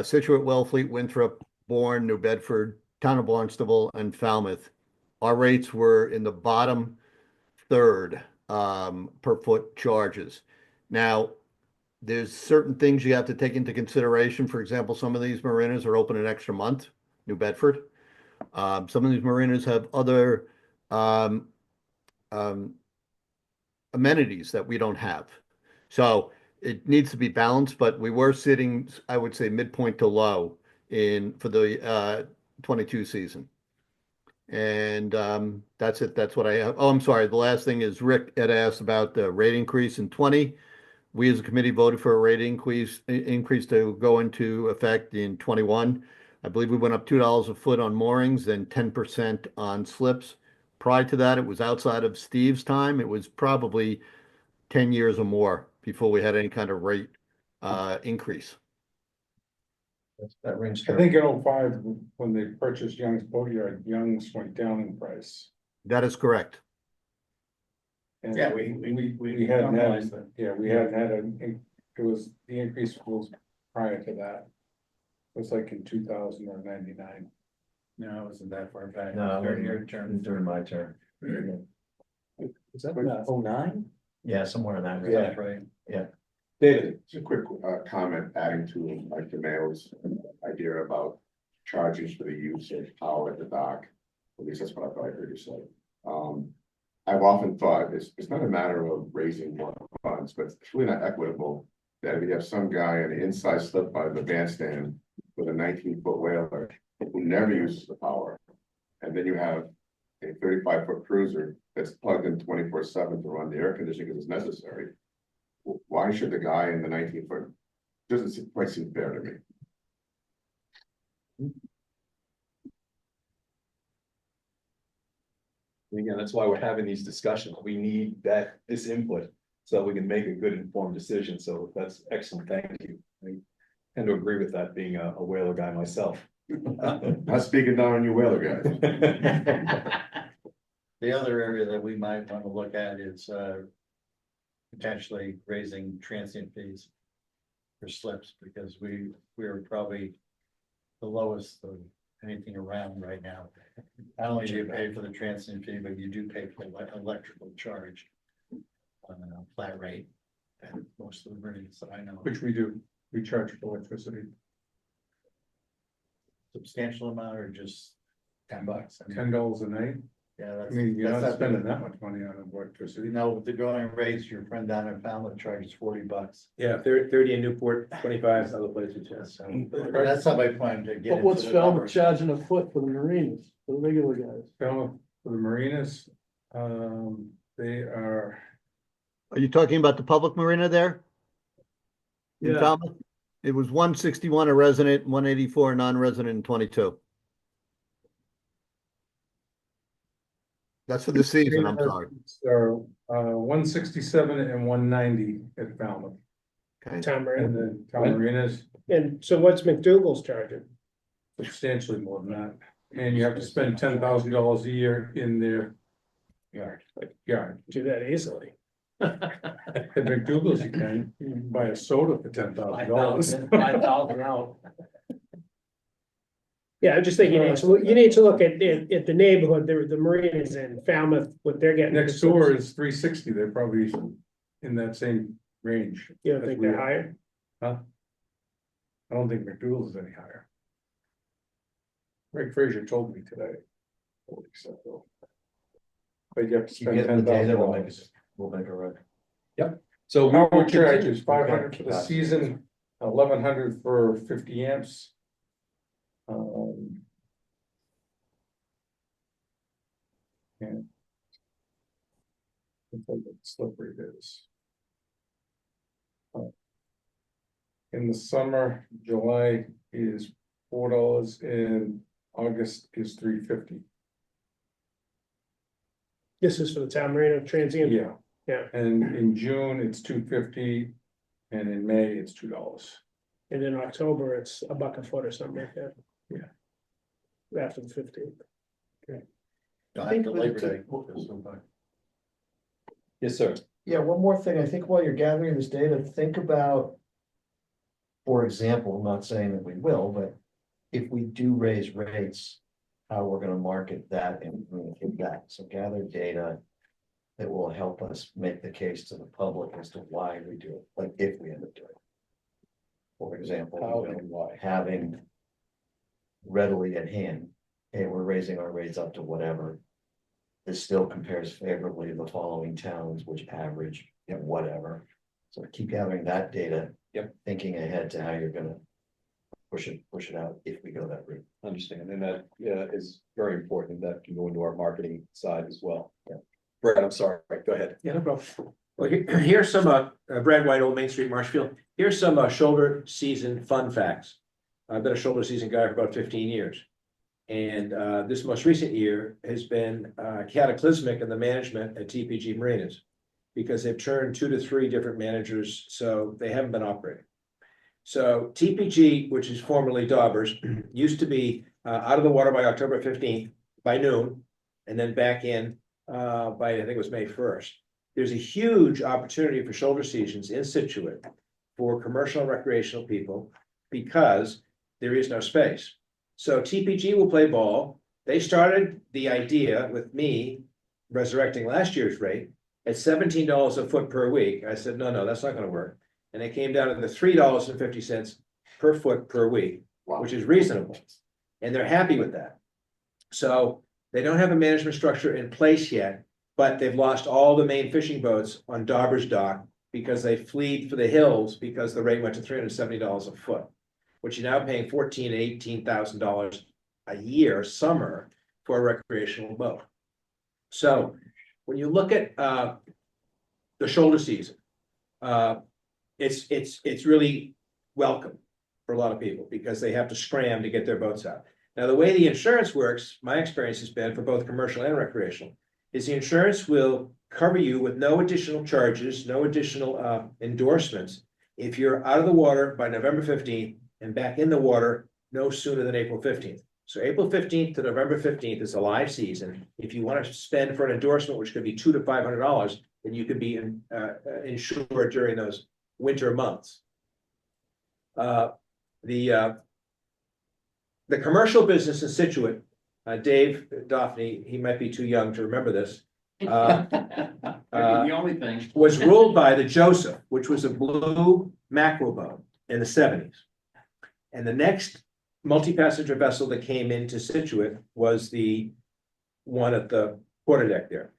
Scituate, Wellfleet, Winthrop, Bourne, New Bedford, Town of Barnstable, and Falmouth. Our rates were in the bottom third per foot charges. Now, there's certain things you have to take into consideration. For example, some of these marinas are open an extra month, New Bedford. Some of these marinas have other amenities that we don't have. So it needs to be balanced, but we were sitting, I would say, midpoint to low for the 22 season. And that's it. That's what I have. Oh, I'm sorry. The last thing is Rick had asked about the rate increase in 20. We as a committee voted for a rate increase to go into effect in 21. I believe we went up $2 a foot on moorings, then 10% on slips. Prior to that, it was outside of Steve's time. It was probably 10 years or more before we had any kind of rate increase. That rings I true. think in '05, when they purchased Young's Boatyard, Young's went down in price. That is correct. And Yeah, we hadn't normalized had, it. yeah, we hadn't had the increase was prior to that. It was like in 2000 or 99. No, it wasn't that far back. No, During your term. during my term. Was that 09? Yeah, somewhere in that. range. Yeah, right. David, Just a quick comment adding to Mike DeMayo's idea about charges for the use of power at the dock. At least that's what I thought I heard you say. I've often thought it's not a matter of raising more funds, but it's really not equitable that if you have some guy on the inside slip by the bandstand with a 19-foot whaler who never uses the power, and then you have a 35-foot cruiser that's plugged in 24/7 to run the air conditioning because it's necessary. Why should the guy in the 19-foot doesn't quite seem fair to me? and again, that's why we're having these discussions. We need this input so that we can make a good informed decision. So that's excellent. Thank you. I tend to agree with that, being a whaler guy myself. Not speaking down on you whaler guys. The other area that we might want to look at is potentially raising transient fees for slips, because we're probably the lowest of anything around right now. Not only do you pay for the transient fee, but you do pay for electrical charge on a flat rate at most of the marinas that I know. Which we do. We charge for electricity, Substantial amount or just $10? I mean, $10 a night. Yeah, I that's. mean, you're that's not spending that much money on electricity. You know, with the going rates, your friend down in Falmouth charges $40. Yeah, 30 in Newport, 25 other places, yeah, so. That's how I plan to get. But what's into the Falmouth numbers. charging a foot for the marinas, for the regular guys? For the marinas, they are, Are you talking about the public marina there? In Yeah. Falmouth? It was 161 a resident, 184 non-resident, and 22. That's for the season, I'm sorry. so 167 and 190 at Falmouth. Okay. Tom, right? And the town marinas And so what's McDougal's charging? substantially more than that. And you have to spend $10,000 a year in their Yard. yard. Do that easily. At McDougal's, you can buy a soda for $10,000. 5,000 out. Yeah, I'm just thinking, you need to look at the neighborhood, the marinas in Falmouth, what they're getting. Next door is 360. They're probably in that same range. You don't think they're higher? Huh? I don't think McDougal's is any higher. Greg Frazier told me today. Holy stuff, though. but you have to You spend get the $10,000. data, we'll make a record. So we Power will charge continue. is 500 for the season, 1,100 for 50 amps. And let's look at slippery it is. In the summer, July is $4 and August is $3.50. This is for the town marina transient. Yeah. Yeah. And in June, it's $2.50, and in May, it's $2. And in October, it's $1 a foot or something like that. Yeah. After the 15th. After Labor Day. Because somebody- Yes, sir. Yeah, one more thing. I think while you're gathering this data, think about, for example, I'm not saying that we will, but if we do raise rates, how we're gonna market that and communicate that. So gather data that will help us make the case to the public as to why we do it, like if we end up doing it. For example, How you know, and why? having readily at hand, hey, we're raising our rates up to whatever. This still compares favorably to the following towns, which average at whatever. So keep gathering that data. Yep. Thinking ahead to how you're gonna push it out if we go that route. Understand, and that is very important. That can go into our marketing side as well. Yeah. Brad, I'm sorry, go ahead. Yeah, no problem. Well, here's some, Brad White, Old Main Street, Marshfield. Here's some, shoulder season fun facts. I've been a shoulder season guy for about 15 years. And, this most recent year has been, cataclysmic in the management at TPG Marinas. Because they've turned 2 to 3 different managers, so they haven't been operating. So TPG, which is formerly Daubers, used to be, out of the water by October 15th by noon. And then back in, by, I think it was May 1st. There's a huge opportunity for shoulder seasons in Scituate for commercial and recreational people because there is no space. So TPG will play ball. They started the idea with me resurrecting last year's rate at $17 a foot per week. I said, no, that's not gonna work. And it came down to the $3.50 per foot per week, which is reasonable. And they're happy with that. So they don't have a management structure in place yet, but they've lost all the main fishing boats on Dauber's dock because they fled for the hills because the rate went to $370 a foot, which you're now paying $14,000 to $18,000 a year, summer, for a recreational boat. So when you look at the shoulder season, it's really welcome for a lot of people because they have to scram to get their boats out. Now, the way the insurance works, my experience has been for both commercial and recreational, is the insurance will cover you with no additional charges, no additional endorsements. If you're out of the water by November 15th and back in the water no sooner than April 15th. So April 15th to November 15th is a live season. If you want to spend for an endorsement, which could be $200 to $500, then you could be insured during those winter months. The commercial business in Scituate, Dave Daphne, he might be too young to remember this. The only thing. Was ruled by the Joseph, which was a blue mackerel boat in the 70s. And the next multi-passenger vessel that came into Scituate was the one at the quarterdeck there.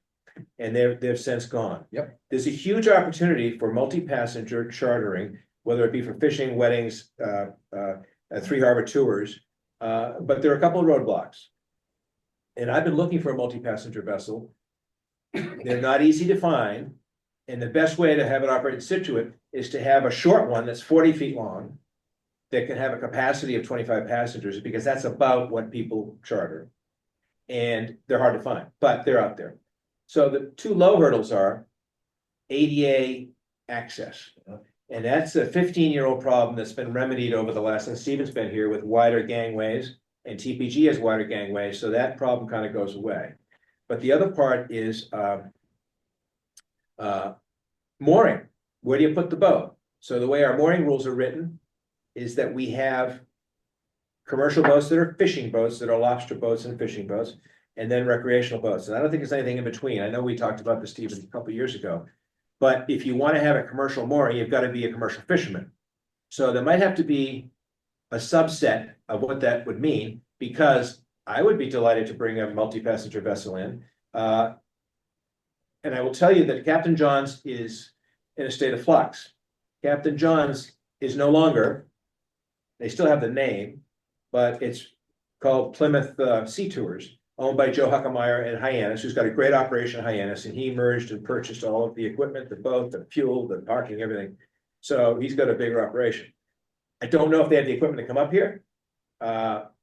And they've since gone. Yep. There's a huge opportunity for multi-passenger chartering, whether it be for fishing, weddings, 3 harbor tours. But there are a couple of roadblocks. And I've been looking for a multi-passenger vessel. They're not easy to find. And the best way to have it operate in Scituate is to have a short one that's 40 feet long that can have a capacity of 25 passengers, because that's about what people charter. And they're hard to find, but they're out there. So the 2 low hurdles are ADA access. And that's a 15-year-old problem that's been remedied over the last, since Stephen's been here, with wider gangways, and TPG has wider gangways, so that problem kind of goes away. But the other part is mooring. Where do you put the boat? So the way our mooring rules are written is that we have commercial boats that are fishing boats, that are lobster boats and fishing boats, and then recreational boats. And I don't think there's anything in between. I know we talked about this, Stephen, a couple of years ago. But if you want to have a commercial mooring, you've got to be a commercial fisherman. So there might have to be a subset of what that would mean, because I would be delighted to bring a multi-passenger vessel in. and I will tell you that Captain John's is in a state of flux. Captain John's is no longer, they still have the name, but it's called Plymouth Sea Tours, owned by Joe Huckemeyer and Hyannis, who's got a great operation in Hyannis, and he merged and purchased all of the equipment, the boat, the fuel, the parking, everything. So he's got a bigger operation. I don't know if they have the equipment to come up here,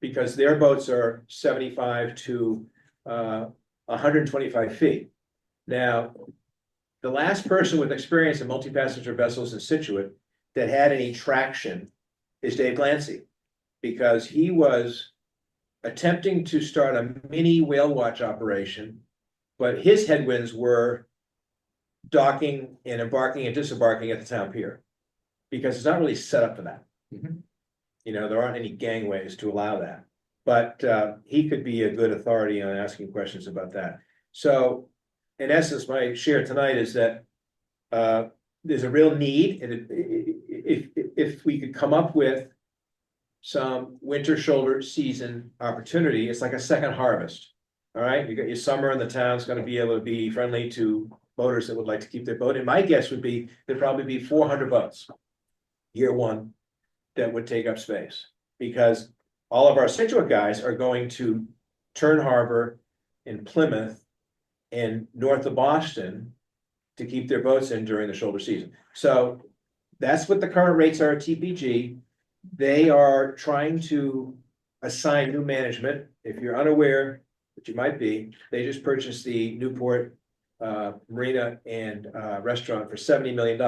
because their boats are 75 to 125 feet. Now, the last person with experience in multi-passenger vessels in Scituate that had any traction is Dave Glancy, because he was attempting to start a mini whale watch operation, but his headwinds were docking and embarking and disembarking at the town pier, because it's not really set up for that. Mhm. You know, there aren't any gangways to allow that, but he could be a good authority on asking questions about that. So in essence, my share tonight is that there's a real need, and if we could come up with some winter shoulder season opportunity, it's like a second harvest. All right, you got your summer, and the town's gonna be able to be friendly to boaters that would like to keep their boat. And my guess would be there'd probably be 400 boats year one that would take up space, because all of our Scituate guys are going to Turn Harbor in Plymouth and north of Boston to keep their boats in during the shoulder season. So that's what the current rates are at TPG. They are trying to assign new management. If you're unaware, which you might be, they just purchased the Newport Marina and restaurant for $70 million.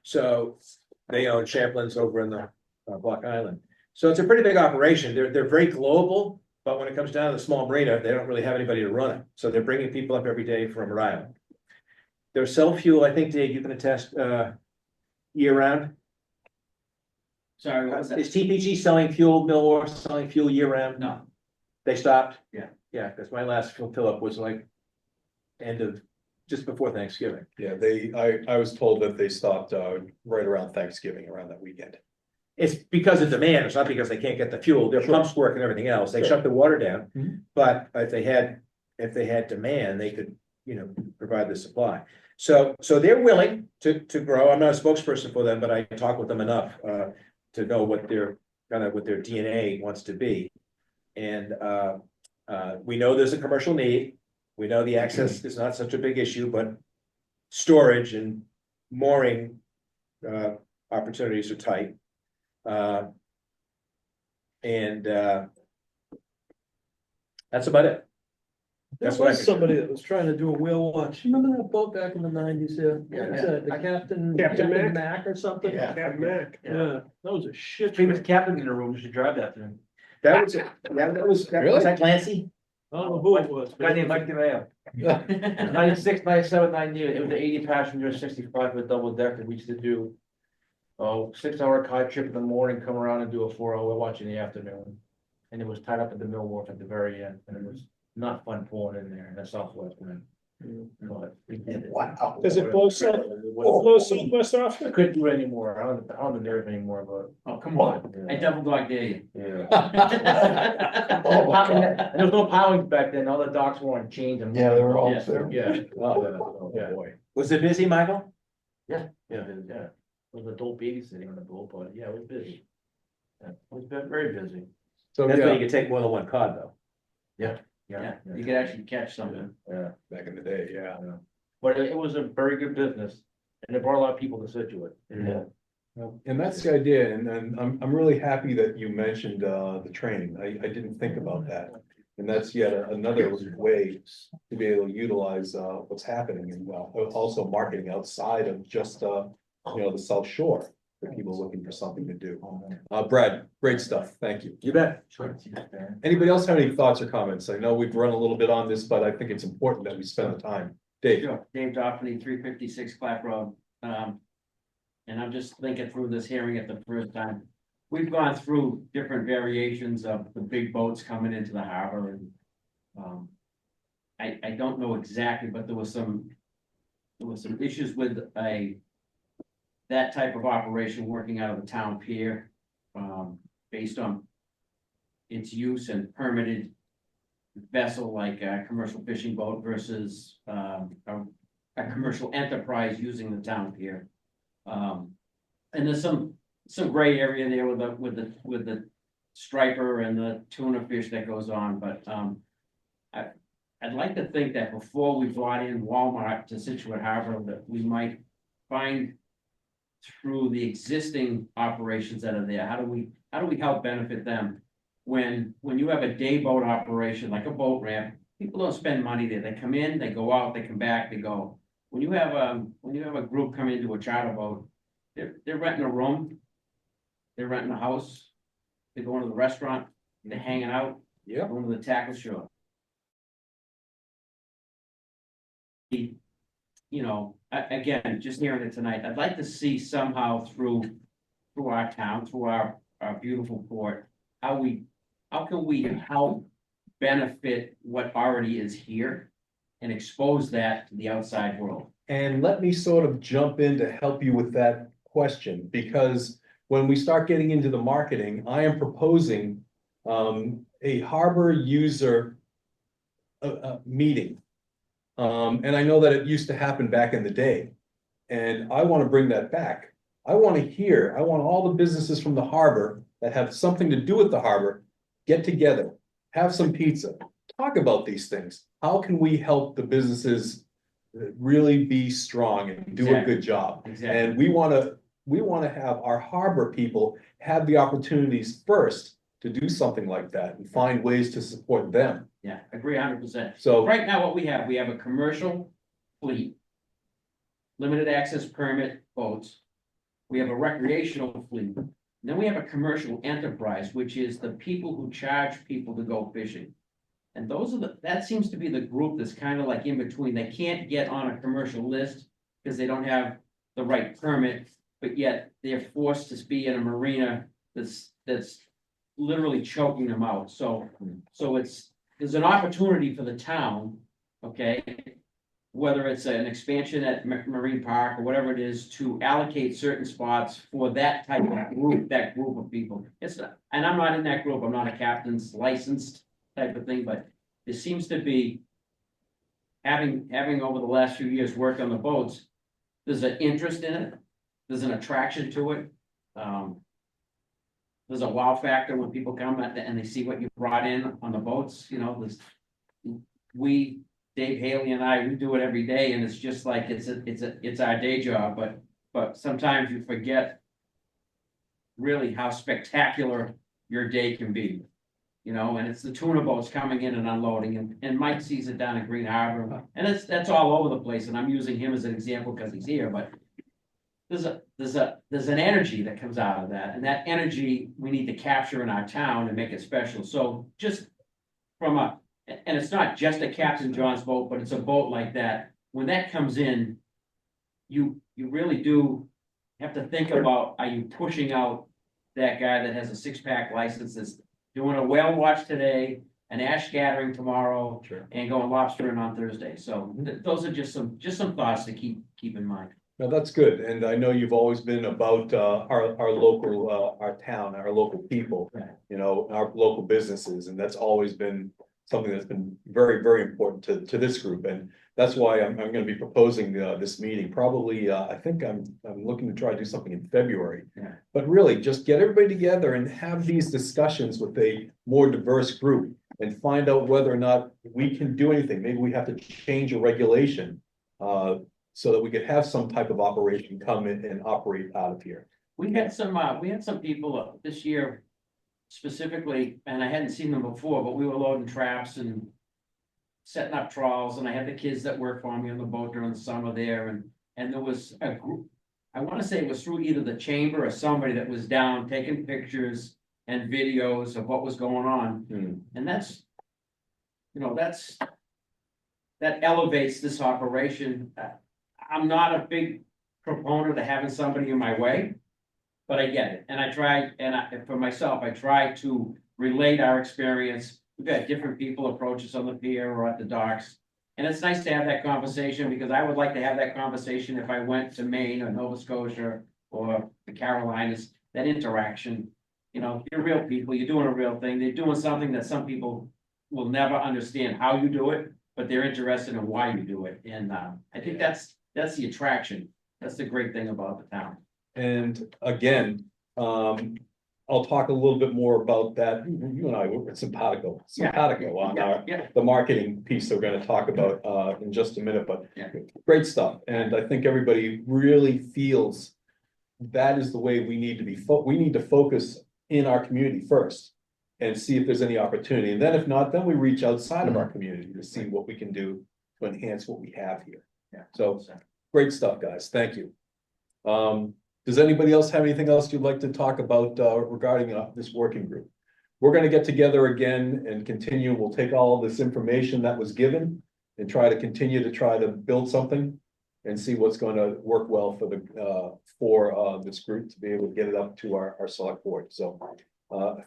So they own Champlin's over in the Block Island. So it's a pretty big operation. They're very global, but when it comes down to the small marina, they don't really have anybody to run it. So they're bringing people up every day from Rhode Island. Their sell fuel, I think, Dave, you can attest year round. Sorry, what was that? Is TPG selling fuel, Millward selling fuel year round? No, They stopped? Yeah. Yeah, because my last fill up was like end of, just before Thanksgiving. Yeah, I was told that they stopped right around Thanksgiving, around that weekend. It's because of demand, it's not because they can't get the fuel, their pumps work and everything else, they Sure. shut the water down. Mhm. But if they had demand, they could, provide the supply. So they're willing to grow. I'm not a spokesperson for them, but I talk with them enough to know what their DNA wants to be. And we know there's a commercial need. We know the access is not such a big issue, but storage and mooring opportunities are tight. And that's about it. There That's what I was could- somebody that was trying to do a whale watch. You remember that boat back in the 90s here? What was that? The Captain Mac or something? Yeah. Captain Mac. Yeah, that was a shit. famous captain in the room, you should drive that thing. That was it. Was that Clancy? I don't know who it was. Guy named Mike DeMeo. 96, 97, 98, it was an 80 passenger, 65 with double decker, we used to do. 6-hour car trip in the morning, come around and do a 4-hour watch in the afternoon. And it was tied up at the mill wharf at the very end, and it was not fun pulling in there in the southwest wind. But we did it. Wow. Does it blow southwest off? I couldn't do it anymore, I don't have the nerve anymore, but. Oh, come on. I double dog day. Yeah. There was no pilings back then, all the docks were on chains and. Yeah, they were all Yeah. there. Yeah. Oh, Yeah. boy. Was it busy, Michael? Yeah. There was an adult baby sitting on the boat, but yeah, it was busy. Yeah, it was very busy. So, That's why you yeah, could take more than one cod, though. Yeah, you could actually catch something, Yeah. back in the day, yeah. but it was a very good business, and it brought a lot of people to Scituate. Yeah. Well, and that's the idea, and I'm really happy that you mentioned the training. I didn't think about that. And that's yet another way to be able to utilize what's happening, and also marketing outside of just the South Shore for people looking for something to do. Brad, great stuff, thank you. You bet. Anybody else have any thoughts or comments? I know we've run a little bit on this, but I think it's important that we spend the time. Dave? Sure, Dave Doherty, 356 Clap Road. And I'm just thinking through this hearing at the first time. We've gone through different variations of the big boats coming into the harbor and I don't know exactly, but there was some issues with that type of operation working out of the town pier, based on its use and permitted vessel like a commercial fishing boat versus, a commercial enterprise using the town pier. And there's some gray area there with the striper and the tuna fish that goes on, but, I'd like to think that before we brought in Walmart to Scituate Harbor, that we might find through the existing operations that are there, how do we help benefit them? When you have a day boat operation, like a boat ramp, people don't spend money there. They come in, they go out, they come back, they go. When you have a group come into a charter boat, they're renting a room, they're renting a house, they're going to the restaurant, they're hanging out, Yeah. going to the tackle shore. Again, just hearing it tonight, I'd like to see somehow through our town, through our beautiful port, how can we help benefit what already is here and expose that to the outside world? And let me sort of jump in to help you with that question, because when we start getting into the marketing, I am proposing a harbor user meeting. And I know that it used to happen back in the day, and I want to bring that back. I want all the businesses from the harbor that have something to do with the harbor, get together, have some pizza, talk about these things. How can we help the businesses really be strong and do a good job? Exactly. And we want to have our harbor people have the opportunities first to do something like that and find ways to support them. Yeah, agree 100%. So Right now, what we have a commercial fleet, limited access permit boats. We have a recreational fleet. And then we have a commercial enterprise, which is the people who charge people to go fishing. And that seems to be the group that's kind of like in between. They can't get on a commercial list because they don't have the right permit, but yet they're forced to be in a marina that's literally choking them out. So there's an opportunity for the town, okay? Whether it's an expansion at Marine Park or whatever it is, to allocate certain spots for that type of group, that group of people. And I'm not in that group, I'm not a captain's licensed type of thing, but there seems to be, having over the last few years worked on the boats, there's an interest in it, there's an attraction to it. There's a wow factor when people come and they see what you brought in on the boats, Dave Haley and I, we do it every day, and it's just like, it's our day job, but sometimes you forget really how spectacular your day can be. And it's the tuna boats coming in and unloading, and Mike sees it down in Green Harbor, and that's all over the place, and I'm using him as an example because he's here, but there's an energy that comes out of that, and that energy we need to capture in our town and make it special. So just and it's not just a Captain John's boat, but it's a boat like that. When that comes in, you really do have to think about, are you pushing out that guy that has a 6-pack license that's doing a whale watch today, an ash gathering tomorrow, Sure. and going lobstering on Thursday. So those are just some thoughts to keep in mind. No, that's good, and I know you've always been about our local, our town, our local people, Right. Our local businesses, and that's always been something that's been very, very important to this group, and that's why I'm going to be proposing this meeting. Probably, I think I'm looking to try to do something in February. Yeah. But really, just get everybody together and have these discussions with a more diverse group and find out whether or not we can do anything. Maybe we have to change a regulation. So that we could have some type of operation come in and operate out of here. We had some people this year specifically, and I hadn't seen them before, but we were loading traps and setting up trawls, and I had the kids that worked for me on the boat during the summer there, and there was a group, I want to say it was through either the chamber or somebody that was down taking pictures and videos of what was going on. And that elevates this operation. I'm not a big proponent of having somebody in my way, but I get it. And I try, for myself, I try to relate our experience. We've had different people approach us on the pier or at the docks. And it's nice to have that conversation, because I would like to have that conversation if I went to Maine or Nova Scotia or the Carolinas, that interaction. You're real people, you're doing a real thing. They're doing something that some people will never understand how you do it, but they're interested in why you do it. And, I think that's the attraction. That's the great thing about the town. And again, I'll talk a little bit more about that. You and I were simpatico on Yeah. the marketing piece that we're gonna talk about in just a minute, but Yeah. great stuff. And I think everybody really feels that is the way we need to be. We need to focus in our community first and see if there's any opportunity. And then if not, then we reach outside of our community to see what we can do to enhance what we have here. Yeah. So great stuff, guys. Thank you. Does anybody else have anything else you'd like to talk about regarding this working group? We're gonna get together again and continue. We'll take all of this information that was given and try to build something and see what's gonna work well for this group to be able to get it up to our select board. So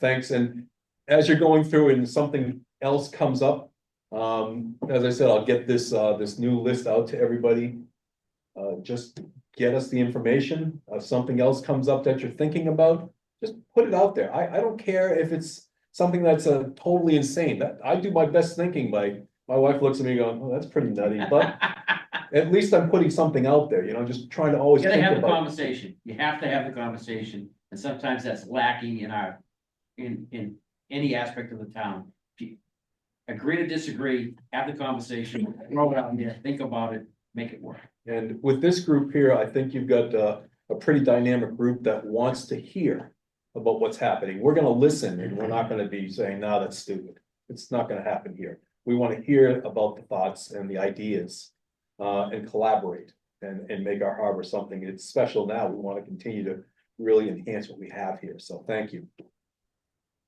thanks. And as you're going through and something else comes up, as I said, I'll get this new list out to everybody. Just get us the information. If something else comes up that you're thinking about, just put it out there. I don't care if it's something that's totally insane. That I do my best thinking. My wife looks at me going, "Oh, that's pretty nutty," but at least I'm putting something out there, just trying to always You gotta think have the about it. conversation. You have to have the conversation, and sometimes that's lacking in any aspect of the town. If you agree to disagree, have the conversation, throw it out there, think about it, make it work. And with this group here, I think you've got a pretty dynamic group that wants to hear about what's happening. We're gonna listen and we're not gonna be saying, "No, that's stupid." It's not gonna happen here. We want to hear about the thoughts and the ideas and collaborate and make our harbor something. It's special now. We want to continue to really enhance what we have here. So thank you.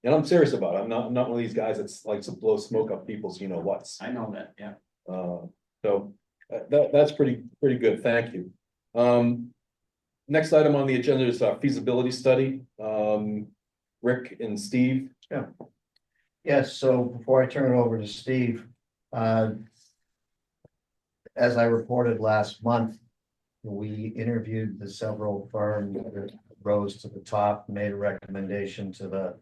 And I'm serious about it. I'm not one of these guys that's likes to blow smoke up people's, what's. I know that, yeah. So that's pretty good. Thank you. Next item on the agenda is our feasibility study. Rick and Steve. Yes, so before I turn it over to Steve, as I reported last month, we interviewed the several firms that rose to the top, made a recommendation to the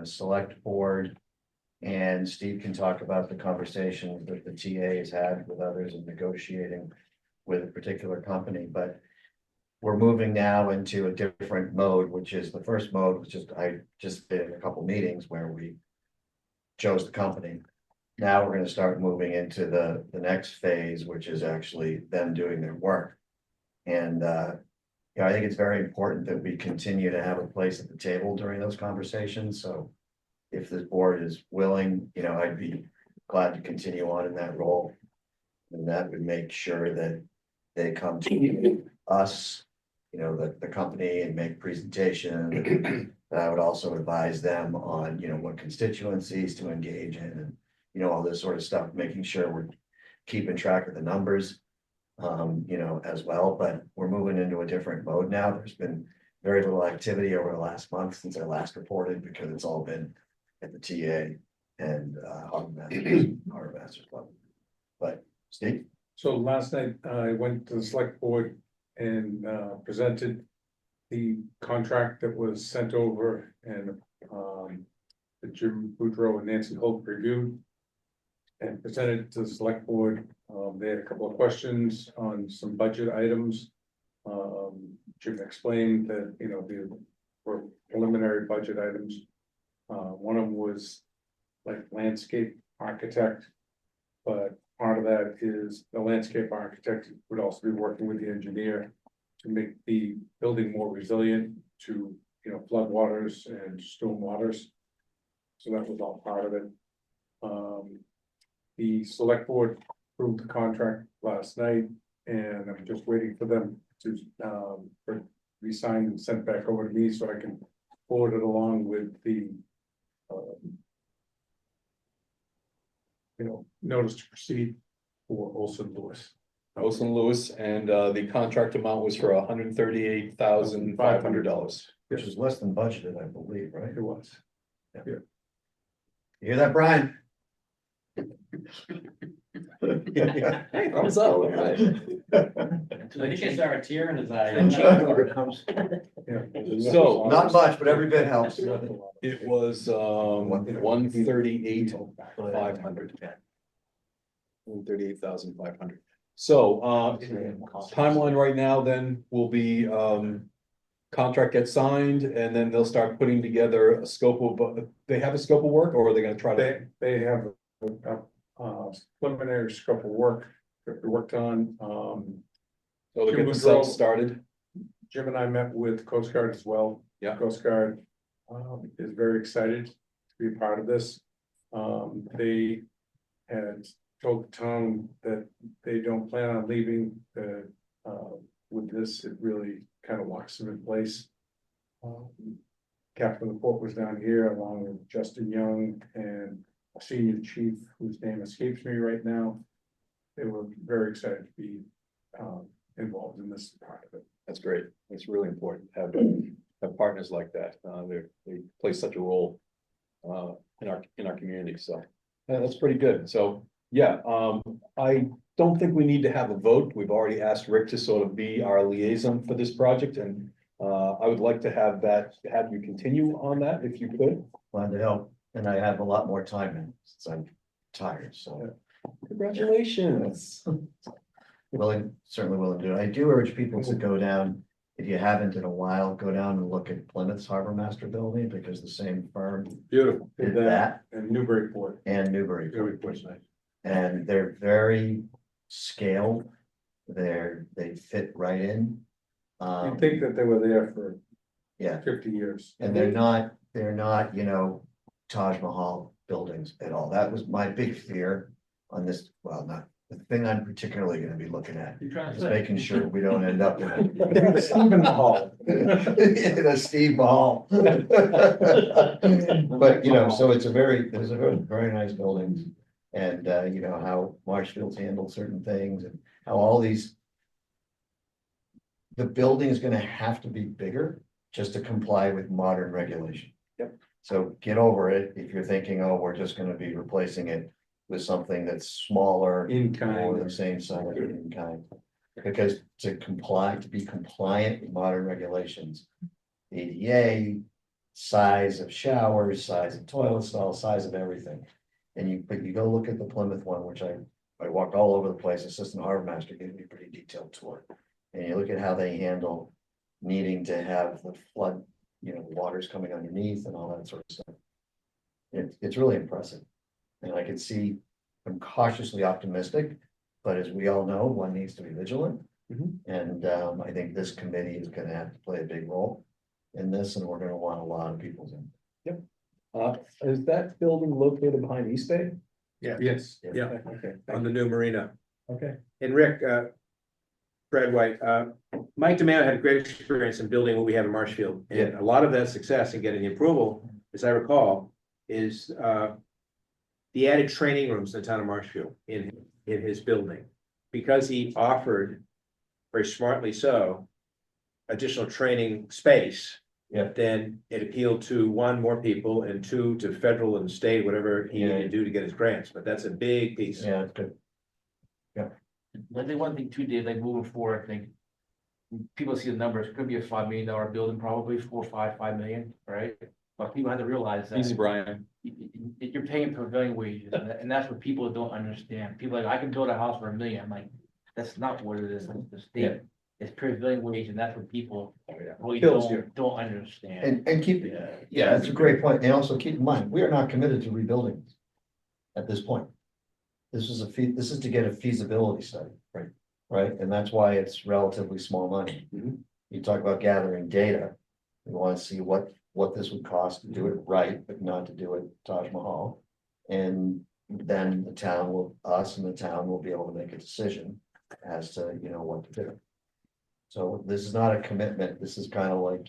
select board. And Steve can talk about the conversations that the TA has had with others in negotiating with a particular company, but we're moving now into a different mode, which is the first mode, which is I just did a couple meetings where we chose the company. Now we're gonna start moving into the next phase, which is actually them doing their work. And I think it's very important that we continue to have a place at the table during those conversations. So if this board is willing, I'd be glad to continue on in that role. And that would make sure that they come to us, the company, and make presentation. And I would also advise them on, what constituencies to engage in and, all this sort of stuff, making sure we're keeping track of the numbers, as well. But we're moving into a different mode now. There's been very little activity over the last month since I last reported, because it's all been at the TA and Harbor Masters Club. But Steve? So last night I went to the select board and presented the contract that was sent over, and that Jim Boudreau and Nancy Holt reviewed and presented it to the select board. They had a couple of questions on some budget items. Jim explained that, they were preliminary budget items. One of them was like landscape architect, but part of that is the landscape architect would also be working with the engineer to make the building more resilient to, flood waters and storm waters. So that was all part of it. The select board approved the contract last night, and I'm just waiting for them to be signed and sent back over to me so I can forward it along with the notice to proceed for Olson Lewis. Olson Lewis, and the contract amount was for $138,500. Which is less than budgeted, I believe, right? It was. You hear that, Brian? Hey, thumbs up, all right. I think I saw a tear in his eye. And change order comes. So- Not much, but every bit helps. It was, 138, 500. 138,500. So, timeline right now then will be, contract gets signed and then they'll start putting together a scope of, they have a scope of work or are they gonna try to? They have a preliminary scope of work that we worked on. So they're Jim getting themselves Woodrow- started. Jim and I met with Coast Guard as well. Yeah. Coast Guard is very excited to be a part of this. They had told the town that they don't plan on leaving with this. It really kind of locks them in place. Captain of the Port was down here along with Justin Young and a senior chief whose name escapes me right now. They were very excited to be involved in this part of it. That's great. It's really important to have partners like that. They play such a role in our community. So that's pretty good. So yeah, I don't think we need to have a vote. We've already asked Rick to sort of be our liaison for this project, and I would like to have you continue on that if you could. Glad to help, and I have a lot more time now since I'm tired, so. Congratulations. Certainly willing to do it. I do urge people to go down, if you haven't in a while, go down and look at Plymouth's Harbor Master Building, because the same firm Beautiful. did that And Newburyport. and Newbury. Newburyport's nice. And they're very scaled. They fit right in. You'd think that they were there for Yeah, 50 years. and they're not, Taj Mahal buildings at all. That was my big fear on this, well, not, the thing I'm particularly gonna be looking at. You trying to Is say? making sure we don't end up in Stephen Hall. a Steve Ball. But, so there's a very nice buildings. And, how Marshfield's handled certain things and how all these. The building is gonna have to be bigger just to comply with modern regulation. Yep. So get over it if you're thinking, oh, we're just gonna be replacing it with something that's smaller. In kind. Or the same size in kind. Because to be compliant with modern regulations. ADA, size of showers, size of toilet stalls, size of everything. But you go look at the Plymouth one, which I walked all over the place, Assistant Harbor Master gave me a pretty detailed tour. And you look at how they handle needing to have the flood, waters coming underneath and all that sort of stuff. It's really impressive. And I can see, I'm cautiously optimistic, but as we all know, one needs to be vigilant. Mhm. And I think this committee is gonna have to play a big role in this, and we're gonna want a lot of people's input. Is that building located behind East Bay? Yes, yeah, Okay, on the new marina. okay. And Rick, Brad White, Mike DeMeo had a great experience in building what we have in Marshfield. And a lot of that success in getting the approval, as I recall, is the added training rooms in the town of Marshfield in his building. Because he offered, very smartly so, additional training space. Yeah. Then it appealed to one, more people, and two, to federal and state, whatever he needed to do to get his grants, but that's a big piece. Yeah, it's good. I think one thing too, Dave, like moving forward, I think. People see the numbers, it could be a $5 million building, probably 4, 5 million, right? But people have to realize that. Easy, Brian. You're paying prevailing wages, and that's what people don't understand. People are like, I can build a house for $1 million. I'm like, that's not what it is. The state, it's prevailing wage, and that's what people really Kills you. don't understand. And keep, yeah, that's a great point. And also keep in mind, we are not committed to rebuilding at this point. This is to get a feasibility study. Right. Right, and that's why it's relatively small money. Mhm. You talk about gathering data. We want to see what this would cost to do it right, but not to do it Taj Mahal. And then the town will be able to make a decision as to, what to do. So this is not a commitment. This is kind of like,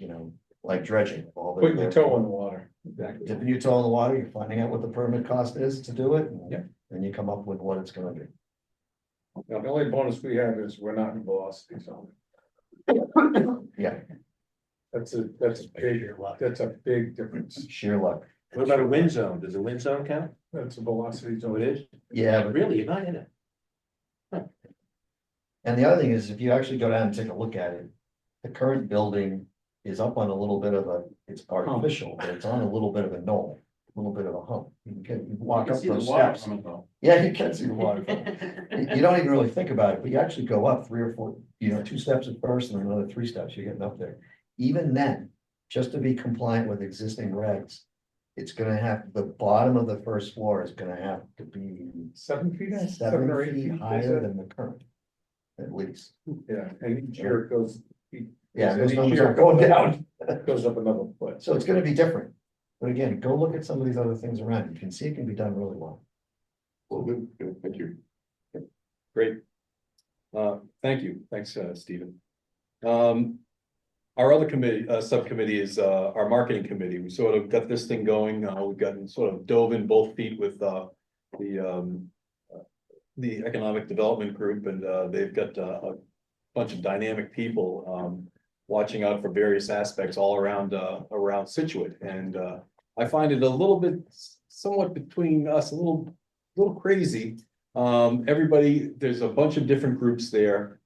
like dredging. Putting your toe in the water. Exactly. Dipping your toe in the water, you're finding out what the permit cost is to do it. Yeah. And you come up with what it's gonna be. Now, the only bonus we have is we're not in velocity zone. Yeah, That's a big difference. sheer luck. What about a wind zone? Does a wind zone count? That's a velocity So zone. it is? Yeah, but Really, you're not in it? and the other thing is, if you actually go down and take a look at it, the current building is up on a little bit of a, it's artificial, but it's on a little bit of a knoll, a little bit of a hump. You walk up those steps. Yeah, you can see the water. You don't even really think about it, but you actually go up 3 or 4, 2 steps at first and another 3 steps, you're getting up there. Even then, just to be compliant with existing regs, it's gonna have, the bottom of the first floor is gonna have to be 7 feet, 7 or 8 feet they higher said? than the current. At least, Yeah, and each year it goes. yeah, those each numbers year are it going goes up- down. Goes up another foot. So it's gonna be different. But again, go look at some of these other things around. You can see it can be done really well. Well, good, thank you. Great. Thank you. Thanks, Stephen. Our other committee, subcommittee is, our marketing committee. We sort of got this thing going. We've gotten sort of dove in both feet with, the economic development group, and, they've got a bunch of dynamic people, watching out for various aspects all around, around Scituate. And, I find it a little bit, somewhat between us, a little crazy. Everybody, there's a bunch of different groups there.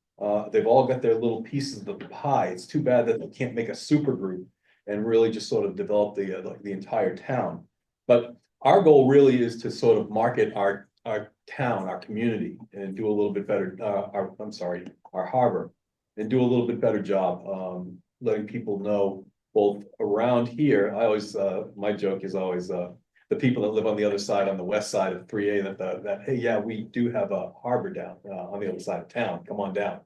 They've all got their little pieces of the pie. It's too bad that they can't make a super group and really just sort of develop the entire town. But our goal really is to sort of market our town, our community, and do a little bit better, our harbor, and do a little bit better job, letting people know both around here. I always, my joke is always, the people that live on the other side, on the west side of 3A, that, hey, yeah, we do have a harbor down, on the other side of town, come on down.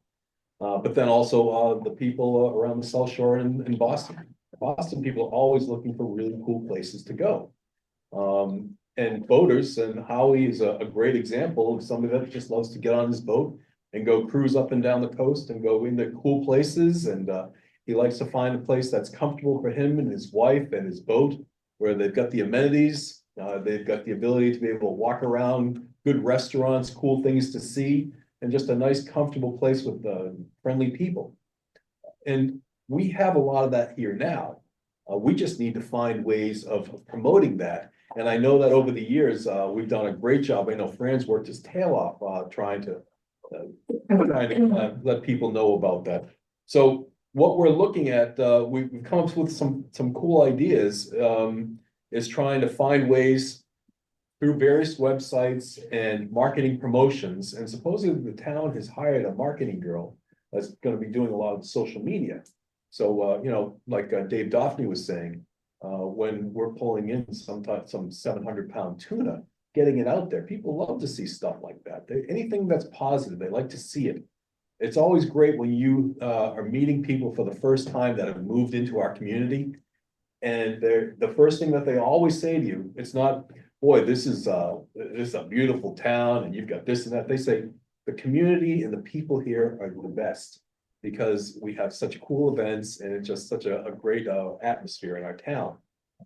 But then also, the people around the South Shore in Boston. Boston people are always looking for really cool places to go. And boaters, and Howie is a great example of somebody that just loves to get on his boat and go cruise up and down the coast and go into cool places. And, he likes to find a place that's comfortable for him and his wife and his boat, where they've got the amenities, they've got the ability to be able to walk around, good restaurants, cool things to see, and just a nice, comfortable place with friendly people. And we have a lot of that here now. We just need to find ways of promoting that. And I know that over the years, we've done a great job. I know Fran's worked his tail off, trying to let people know about that. So what we're looking at, we've come up with some cool ideas, is trying to find ways through various websites and marketing promotions. And supposedly the town has hired a marketing girl that's going to be doing a lot of social media. So, like Dave Doffney was saying, when we're pulling in sometimes some 700-pound tuna, getting it out there, people love to see stuff like that. Anything that's positive, they like to see it. It's always great when you are meeting people for the first time that have moved into our community. And the first thing that they always say to you, it's not, boy, this is a beautiful town and you've got this and that. They say the community and the people here are the best because we have such cool events and it's just such a great atmosphere in our town.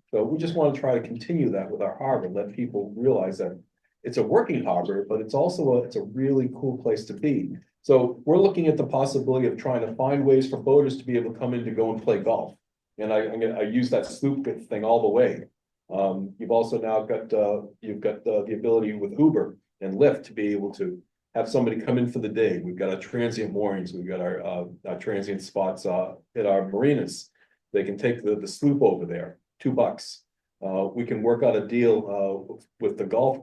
So we just want to try to continue that with our harbor, let people realize that it's a working harbor, but it's also it's a really cool place to be. So we're looking at the possibility of trying to find ways for boaters to be able to come in to go and play golf. And I use that sloop thing all the way. You've also now got the ability with Uber and Lyft to be able to have somebody come in for the day. We've got our transient moorings. We've got our transient spots at our marinas. They can take the sloop over there, $2. We can work out a deal with the golf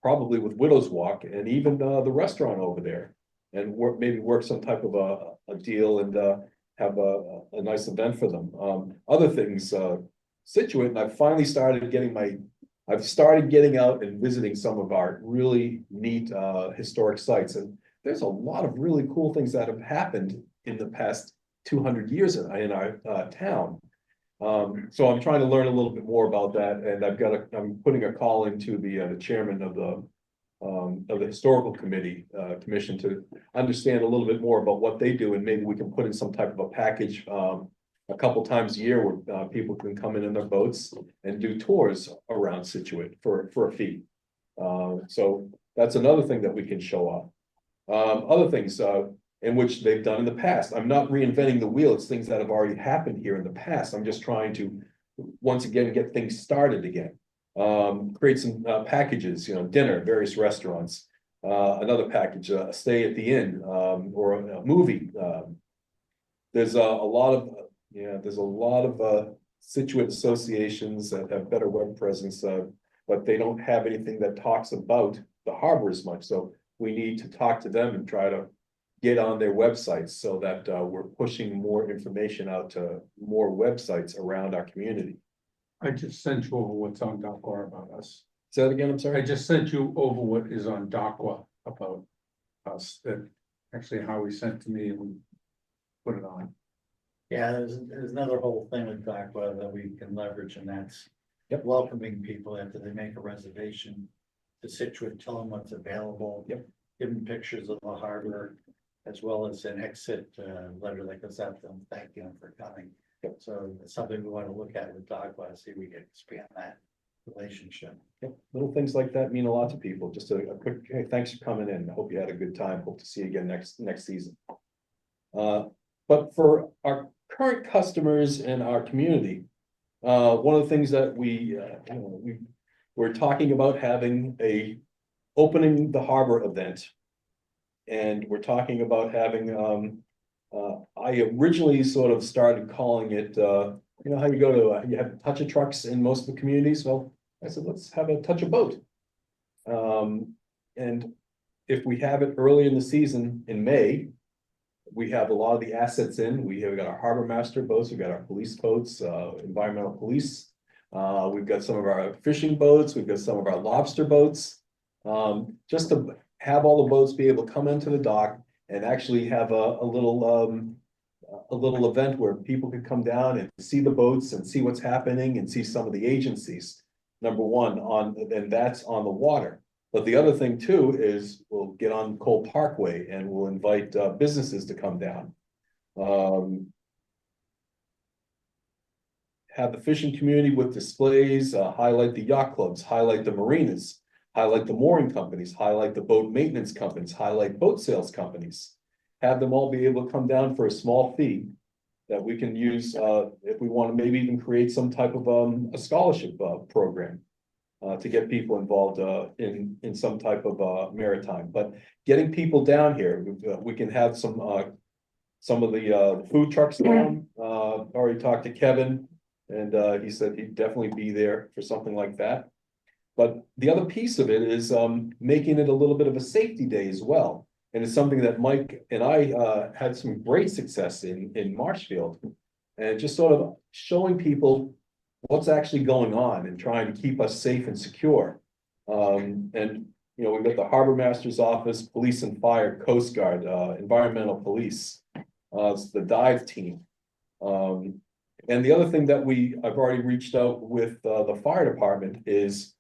probably with Widow's Walk and even the restaurant over there, and maybe work some type of a deal and have a nice event for them. Other things, Scituate, and I've finally started getting out and visiting some of our really neat historic sites, and there's a lot of really cool things that have happened in the past 200 years in our town. So I'm trying to learn a little bit more about that, and I'm putting a call into the chairman of the historical commission to understand a little bit more about what they do, and maybe we can put in some type of a package a couple times a year where people can come in their boats and do tours around Scituate for a fee. So that's another thing that we can show off. Other things in which they've done in the past. I'm not reinventing the wheel. It's things that have already happened here in the past. I'm just trying to once again, get things started again. Create some packages, dinner, various restaurants. Another package, a stay at the inn, or a movie. There's a lot of Scituate associations that have better web presence, but they don't have anything that talks about the harbor as much. So we need to talk to them and try to get on their websites so that we're pushing more information out to more websites around our community. I just sent you over what's on DocWa about us. Say that again, I'm I sorry. just sent you over what is on DocWa about us, that actually Howie sent to me and we put it on. Yeah, there's another whole thing with DocWeb that we can leverage, and that's Yep. welcoming people after they make a reservation to Scituate, tell them what's available. Yep. Give them pictures of the harbor, as well as an exit letter that goes out to them, thanking them for coming. Yep. So it's something we want to look at with DocWeb, see if we can expand that relationship. Yep. Little things like that mean a lot to people. Just a quick, hey, thanks for coming in. I hope you had a good time. Hope to see you again next season. But for our current customers and our community, one of the things that we're talking about having opening the harbor event. And we're talking about having, I originally sort of started calling it, how you go to, you have touch of trucks in most of the communities. Well, I said, let's have a touch of boat. And if we have it early in the season in May, we have a lot of the assets in. We have got our harbor master boats, we've got our police boats, environmental police. We've got some of our fishing boats, we've got some of our lobster boats. Just to have all the boats be able to come into the dock and actually have a little event where people could come down and see the boats and see what's happening and see some of the agencies. Number one, and that's on the water. But the other thing too is we'll get on Cole Parkway and we'll invite businesses to come down. Have the fishing community with displays, highlight the yacht clubs, highlight the marinas, highlight the mooring companies, highlight the boat maintenance companies, highlight boat sales companies. Have them all be able to come down for a small fee that we can use if we want to maybe even create some type of a scholarship program. To get people involved in some type of maritime, but getting people down here, we can have some of the food trucks down. Already talked to Kevin, and he said he'd definitely be there for something like that. But the other piece of it is making it a little bit of a safety day as well, and it's something that Mike and I had some great success in Marshfield, and just sort of showing people what's actually going on and trying to keep us safe and secure. And we've got the harbor master's office, police and fire, coast guard, environmental police, it's the dive team. And the other thing that I've already reached out with the fire department is,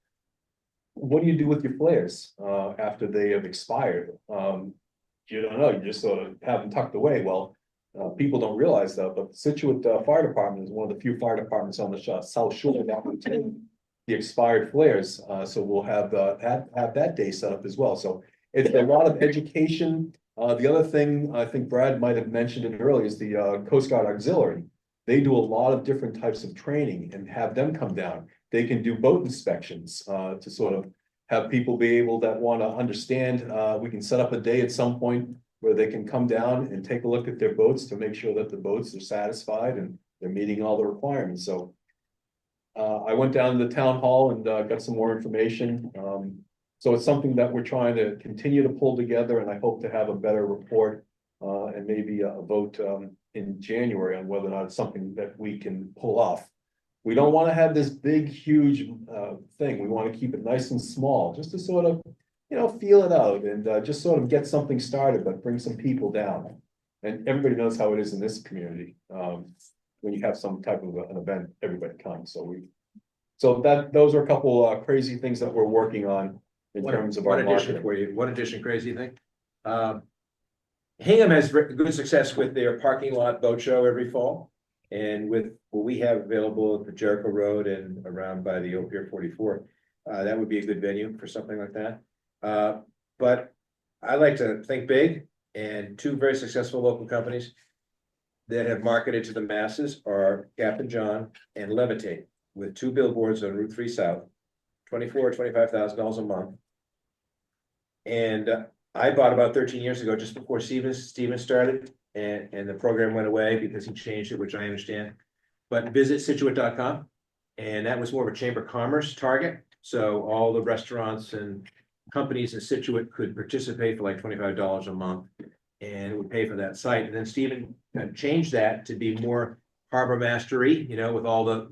what do you do with your flares after they have expired? You don't know, you just sort of have them tucked away. Well, people don't realize that, but the Scituate Fire Department is one of the few fire departments on the South Shore that retain the expired flares. So we'll have that day set up as well. So it's a lot of education. The other thing, I think Brad might have mentioned it earlier, is the Coast Guard Auxiliary. They do a lot of different types of training and have them come down. They can do boat inspections to sort of have people be able that want to understand. We can set up a day at some point where they can come down and take a look at their boats to make sure that the boats are satisfied and they're meeting all the requirements. So I went down to the town hall and got some more information. So it's something that we're trying to continue to pull together, and I hope to have a better report and maybe a vote in January on whether or not it's something that we can pull off. We don't want to have this big, huge thing. We want to keep it nice and small, just to sort of feel it out and just sort of get something started, but bring some people down. And everybody knows how it is in this community. When you have some type of an event, everybody comes. So those are a couple crazy things that we're working on in terms of our marketing. One addition crazy thing. Hingham has good success with their parking lot boat show every fall. And with what we have available at the Jericho Road and around by the Pier 44, that would be a good venue for something like that. But I like to think big, and two very successful local companies that have marketed to the masses are Captain John and Levitate. with 2 billboards on Route 3 South, $25,000 a month. And I bought about 13 years ago, just before Stevens started, and the program went away because he changed it, which I understand. But visit Scituate.com, and that was more of a chamber of commerce target. So all the restaurants and companies in Scituate could participate for like $25 a month, and it would pay for that site. And then Stephen changed that to be more harbor mastery, you know, with all the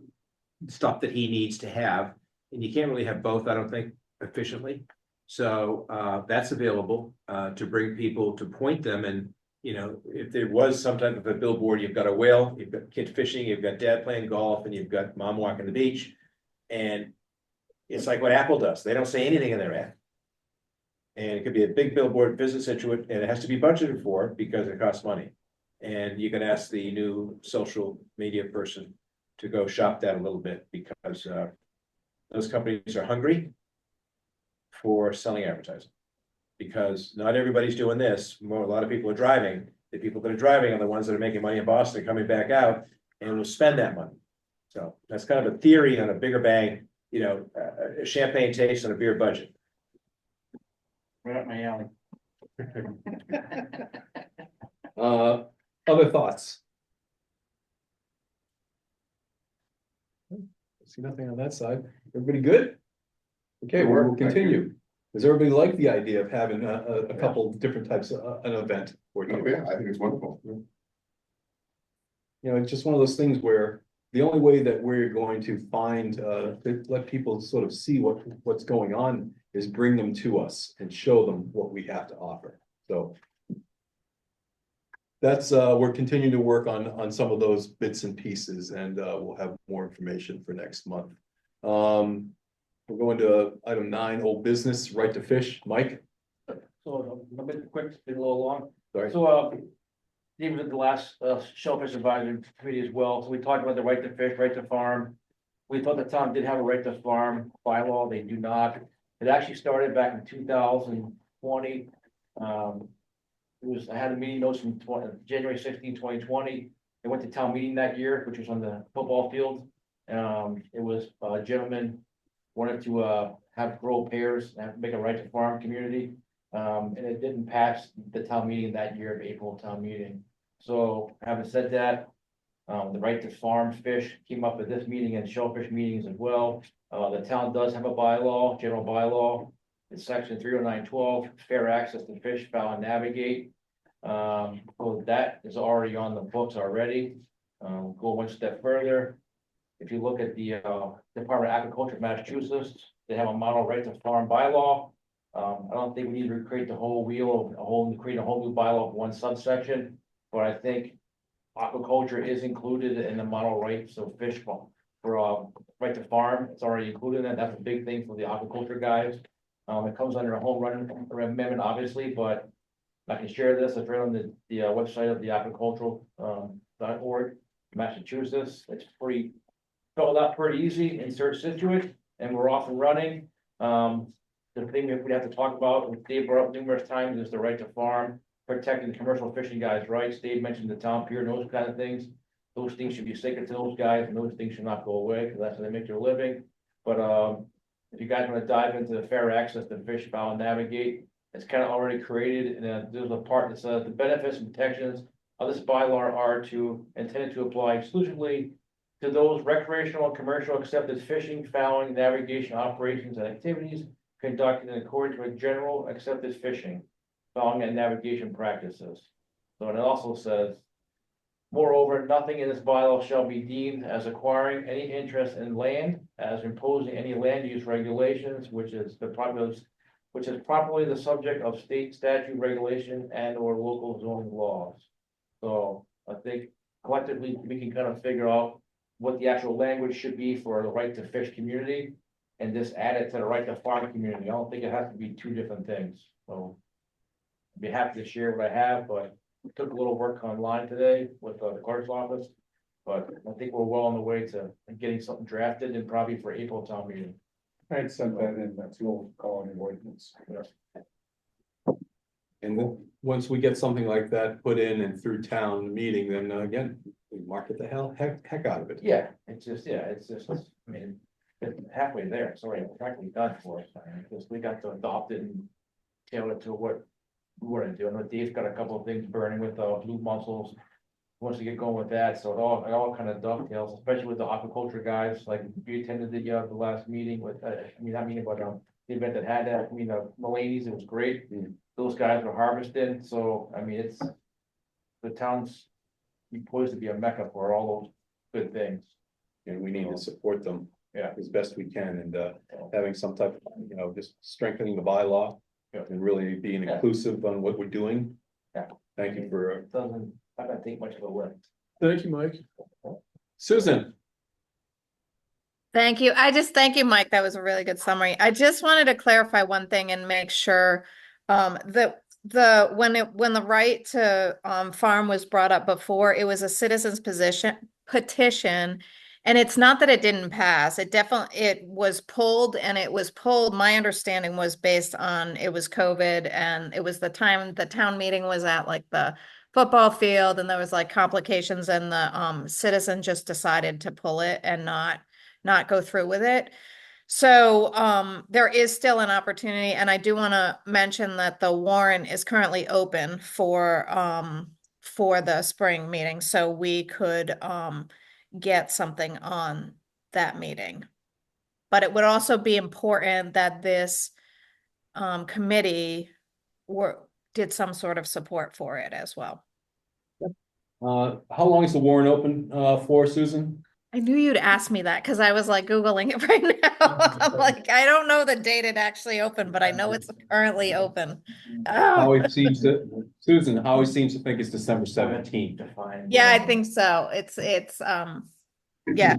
stuff that he needs to have. And you can't really have both, I don't think, efficiently. So that's available to bring people, to point them. And, you know, if there was some type of a billboard, you've got a whale, you've got kid fishing, you've got dad playing golf, and you've got mom walking the beach. And it's like what Apple does. They don't say anything in their ad. And it could be a big billboard, visit Scituate, and it has to be budgeted for because it costs money. And you can ask the new social media person to go shop that a little bit, because those companies are hungry for selling advertising. Because not everybody's doing this. A lot of people are driving. The people that are driving are the ones that are making money in Boston, coming back out, and will spend that money. So that's kind of a theory on a bigger bang, you know, a champagne taste on a beer budget. Right up my alley. Other thoughts? See nothing on that side. Everybody good? Okay, we'll continue. Does everybody like the idea of having a couple different types of an event? Oh, yeah, I think it's wonderful. You know, it's just one of those things where the only way that we're going to find, to let people sort of see what's going on is bring them to us and show them what we have to offer. So that's, we're continuing to work on some of those bits and pieces, and we'll have more information for next month. We're going to item 9, old business, right to fish. Mike? So a bit quick, it's been a little long. Sorry. So, even at the last Shellfish Advisory Committee as well, so we talked about the right to fish, right to farm. We thought the town did have a right to farm bylaw, they do not. It actually started back in 2020. I had a meeting notes from January 16, 2020. It went to town meeting that year, which was on the football field. It was a gentleman wanted to have grow pears and make a right to farm community. And it didn't pass the town meeting that year, of April town meeting. So having said that, the right to farm fish came up at this meeting and shellfish meetings as well. The town does have a bylaw, general bylaw. It's section 30912, fair access to fish, fowl, and navigate. So that is already on the books already. Go one step further. If you look at the Department of Agriculture of Massachusetts, they have a model right to farm bylaw. I don't think we need to recreate the whole wheel, create a whole new bylaw for one subsection, but I think aquaculture is included in the model right, so fish for right to farm, it's already included in that. That's a big thing for the aquaculture guys. It comes under a home run amendment, obviously, but I can share this. It's right on the website of the aquacultural.org, Massachusetts. It's free, filled out pretty easy, insert Scituate, and we're off and running. The thing that we have to talk about, which Dave brought up numerous times, is the right to farm, protecting the commercial fishing guys' rights. Dave mentioned the town pier and those kind of things. Those things should be sacred to those guys, and those things should not go away, because that's how they make their living. But if you guys want to dive into the fair access to fish, fowl, and navigate, it's kind of already created, and there's a part that says the benefits and protections of this bylaw are intended to apply exclusively to those recreational and commercial accepted fishing, fouling, navigation operations and activities conducted in accordance with general accepted fishing, fouling, and navigation practices. So it also says, moreover, nothing in this bylaw shall be deemed as acquiring any interest in land, as imposing any land use regulations, which is properly the subject of state statute regulation and or local zoning laws. So I think collectively we can kind of figure out what the actual language should be for the right to fish community, and just add it to the right to farm community. I don't think it has to be two different things. So I'd be happy to share what I have, but it took a little work online today with the clerk's office. But I think we're well on the way to getting something drafted, and probably for April town meeting. I'd sent that in, that's the old colony ordinance. And once we get something like that put in and through town meeting, then again, market the heck out of it. Yeah, it's just, I mean, it's halfway there, it's already practically done for us, I mean, because we got to adopt it and tailor it to what we want to do. I know Dave's got a couple of things burning with blue mussels. Wants to get going with that, so it all kind of dovetails, especially with the aquaculture guys, like you attended the last meeting with, not meeting, but the event that had that, Mulaney's, it was great. Those guys were harvesting, so, I mean, it's, the town's poised to be a mecca for all those good things. And we need to support them. Yeah. As best we can, and having some type of, just strengthening the bylaw. Yeah. And really being Yeah. inclusive on what we're doing. Yeah. Thank you for, It doesn't, not gonna take much of a lift. Thank you, Mike. Susan. Thank you. I just thank you, Mike. That was a really good summary. I just wanted to clarify one thing and make sure that when the right to farm was brought up before, it was a citizen's petition. And it's not that it didn't pass. It was pulled, and it was pulled. My understanding was based on it was COVID, and it was the time the town meeting was at like the football field, and there was like complications, and the citizen just decided to pull it and not go through with it. So there is still an opportunity, and I do want to mention that the warrant is currently open for the spring meeting, so we could get something on that meeting. But it would also be important that this committee did some sort of support for it as well. How long is the warrant open for, Susan? I knew you'd ask me that because I was like Googling it right now. I'm like, I don't know the date it actually opened, but I know it's currently open. Oh. Howie seems to think it's December 17th. Yeah, I think so. It's yeah,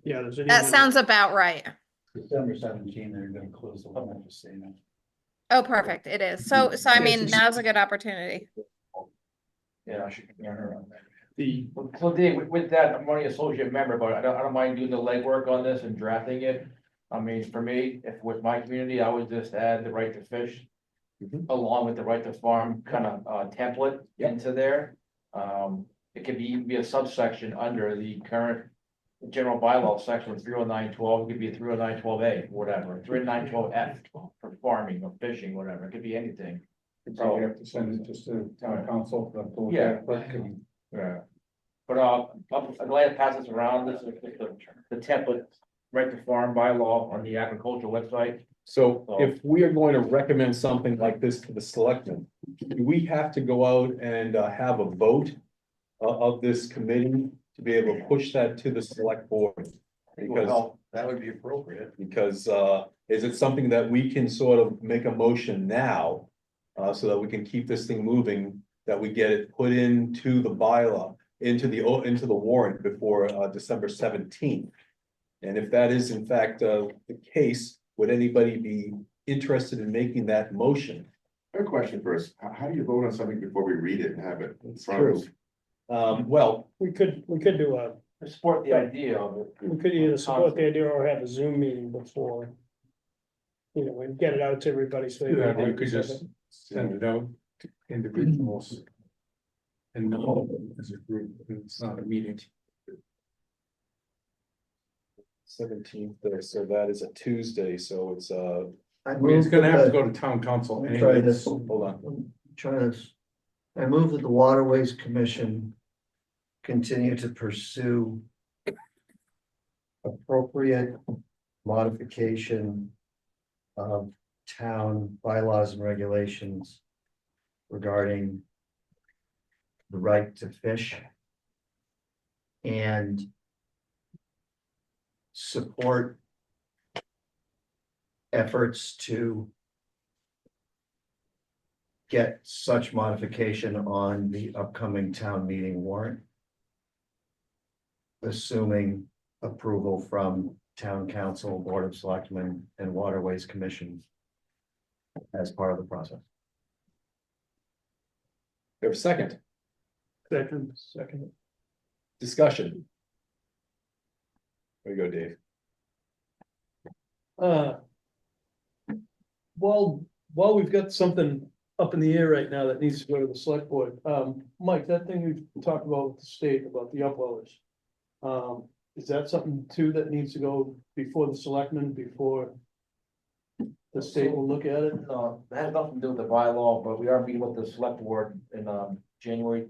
Yeah, there's an that email. sounds about right. December 17, they're gonna close the one, just saying that. Oh, perfect. It is. So I mean, now's a good opportunity. Yeah. The, So Dave, with that, I'm only associate member, but I don't mind doing the legwork on this and drafting it. I mean, for me, if with my community, I would just add the right to fish. Along with the right to farm kind of template into there. It could even be a subsection under the current general bylaw section 30912, it could be a 30912A, whatever, 30912F for farming or fishing, whatever, it could be anything. So we have to send it just to town council. Yeah. Yeah. But I'm glad to pass this around, this is the template, right to farm bylaw on the agricultural website. So if we are going to recommend something like this to the selectmen, do we have to go out and have a vote of this committee to be able to push that to the select board? Because That would be appropriate. because is it something that we can sort of make a motion now? So that we can keep this thing moving, that we get it put into the bylaw, into the warrant before December 17th. And if that is in fact the case, would anybody be interested in making that motion? I have a question first. How do you vote on something before we read it and have it? It's true. Well, We could do Support the idea of it. we could either support the idea or have a Zoom meeting before. You know, and get it out to everybody, so. Yeah, you could just send it out to individuals. And not as a group, it's not a meeting. 17th, so that is a Tuesday, so it's I mean, it's gonna have to go to town council. Let me try anyway. this. hold on. Try this. I move that the Waterways Commission continue to pursue appropriate modification of town bylaws and regulations regarding the right to fish and support efforts to get such modification on the upcoming town meeting warrant, assuming approval from town council, board of selectmen, and waterways commission as part of the process. We have a second Second. discussion. There you go, Dave. While we've got something up in the air right now that needs to go to the select board. Mike, that thing we talked about with the state about the upwellers. Is that something too that needs to go before the selectmen, before the state will look at it? That has nothing to do with the bylaw, but we are meeting with the select board in, January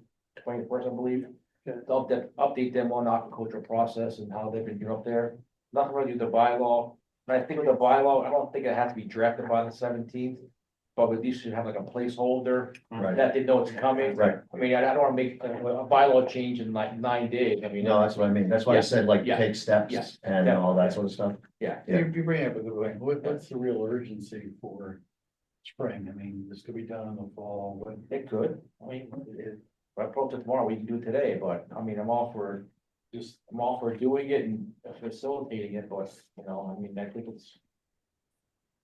21st, I believe. Okay. To update them on the aquaculture process and how they've been doing up there. Nothing really to do with the bylaw. And I think with the bylaw, I don't think it has to be drafted by the 17th. But we at least should have like a placeholder Right. that they know it's coming. Right. I mean, I don't wanna make a bylaw change in like 9 days. I mean. No, that's what I mean. That's why I said like Yeah. take steps Yeah. and all that sort of stuff. Yeah. Yeah. You bring up a good point. What's the real urgency for spring? I mean, this could be done in the fall, but It could, I mean, if I approach it tomorrow, we can do it today, but I mean, I'm all for doing it and facilitating it, but, you know, I mean, I think it's.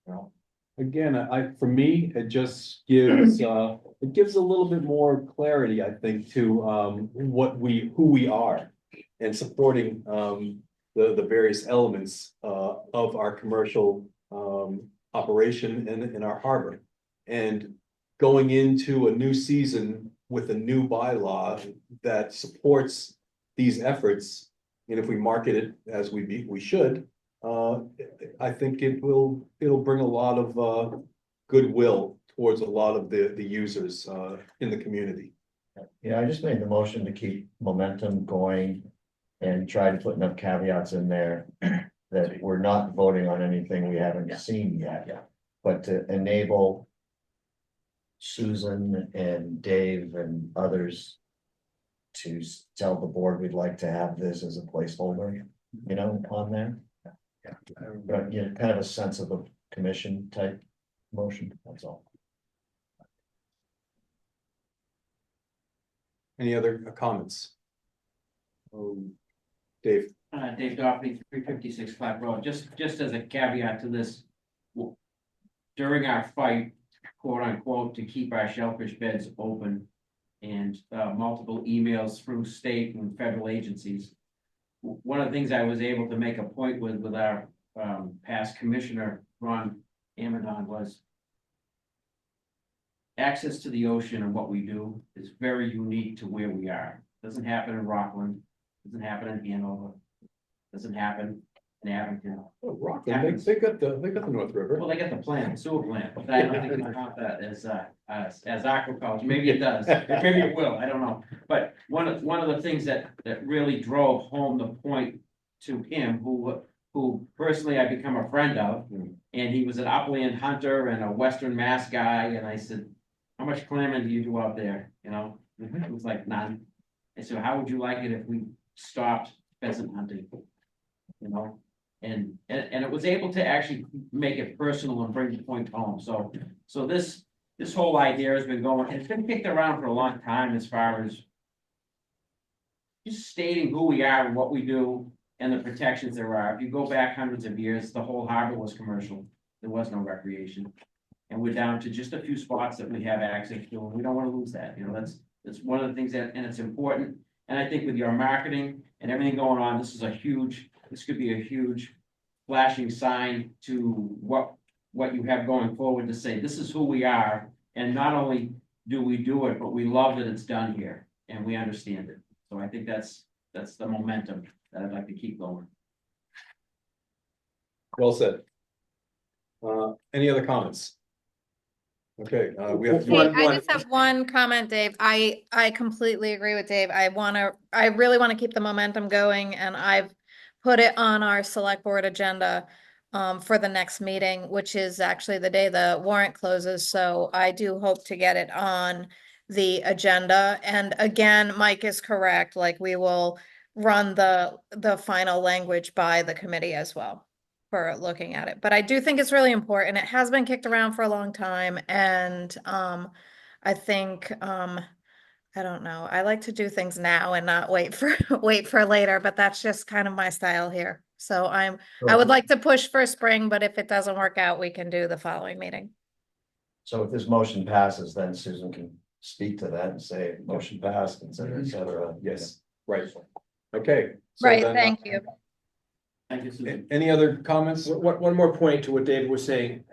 You know, Again, for me, it just gives, it gives a little bit more clarity, I think, to, who we are. And supporting, the various elements, of our commercial, operation in our harbor. And going into a new season with a new bylaw that supports these efforts. And if we market it as we should, I think it'll bring a lot of goodwill towards a lot of the users in the community. Yeah, I just made the motion to keep momentum going and try to put enough caveats in there that we're not voting on anything we haven't seen yet. Yeah. But to enable Susan and Dave and others to tell the board we'd like to have this as a placeholder, you know, on there. But, you know, kind of a sense of a commission type motion, that's all. Any other comments? Dave? Dave Doffey, 356 Flat Road, just as a caveat to this. During our fight, quote unquote, to keep our shellfish beds open and multiple emails through state and federal agencies. One of the things I was able to make a point with our past commissioner, Ron Amadon, was access to the ocean and what we do is very unique to where we are. Doesn't happen in Rockland, doesn't happen in Hanover, doesn't happen in Abington. Oh, Rockland, they got the North River. Well, they got the plant, sewer plant, but I don't think we count that as aquaculture. Maybe it does, maybe it will, I don't know. But one of the things that really drove home the point to him, who personally I become a friend of, and he was an upland hunter and a Western Mass guy, and I said, how much clamming do you do out there, you know? It was like none. I said, how would you like it if we stopped pheasant hunting? You know? And it was able to actually make it personal and bring the point home. So this whole idea has been going, it's been kicked around for a long time as far as just stating who we are and what we do and the protections there are. If you go back hundreds of years, the whole harbor was commercial. There was no recreation. And we're down to just a few spots that we have access to, and we don't want to lose that. You know, that's one of the things that, and it's important. And I think with your marketing and everything going on, this could be a huge flashing sign to what you have going forward to say, this is who we are. And not only do we do it, but we love that it's done here and we understand it. So I think that's the momentum that I'd like to keep going. Well said. Any other comments? Okay, we have. Hey, I just have one comment, Dave. I completely agree with Dave. I really want to keep the momentum going, and I've put it on our select board agenda for the next meeting, which is actually the day the warrant closes. So I do hope to get it on the agenda. And again, Mike is correct. Like, we will run the final language by the committee as well for looking at it. But I do think it's really important. It has been kicked around for a long time. And I think, I don't know, I like to do things now and not wait for later, but that's just kind of my style here. So I would like to push for spring, but if it doesn't work out, we can do the following meeting. So if this motion passes, then Susan can speak to that and say, motion passed, et cetera, et cetera. Yes, right. Okay. So Right, then, thank you. Thank you, Susan. Any other comments? One more point to what David was saying.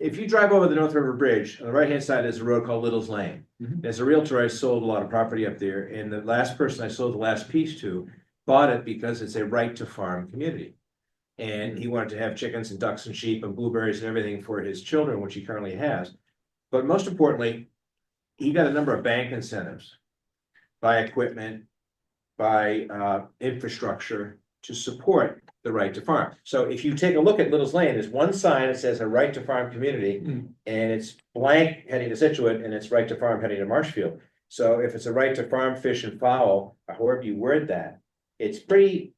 If you drive over the North River Bridge, on the right-hand side is a road called Little's Lane. Mhm. As a realtor, I sold a lot of property up there, and the last person I sold the last piece to bought it because it's a right to farm community. And he wanted to have chickens and ducks and sheep and blueberries and everything for his children, which he currently has. But most importantly, he got a number of bank incentives, buy equipment, buy infrastructure to support the right to farm. So if you take a look at Little's Lane, there's one sign that says a right to farm community, Mm. and it's blank heading to Scituate, and it's right to farm heading to Marshfield. So if it's a right to farm, fish and fowl, or however you word that, it's pretty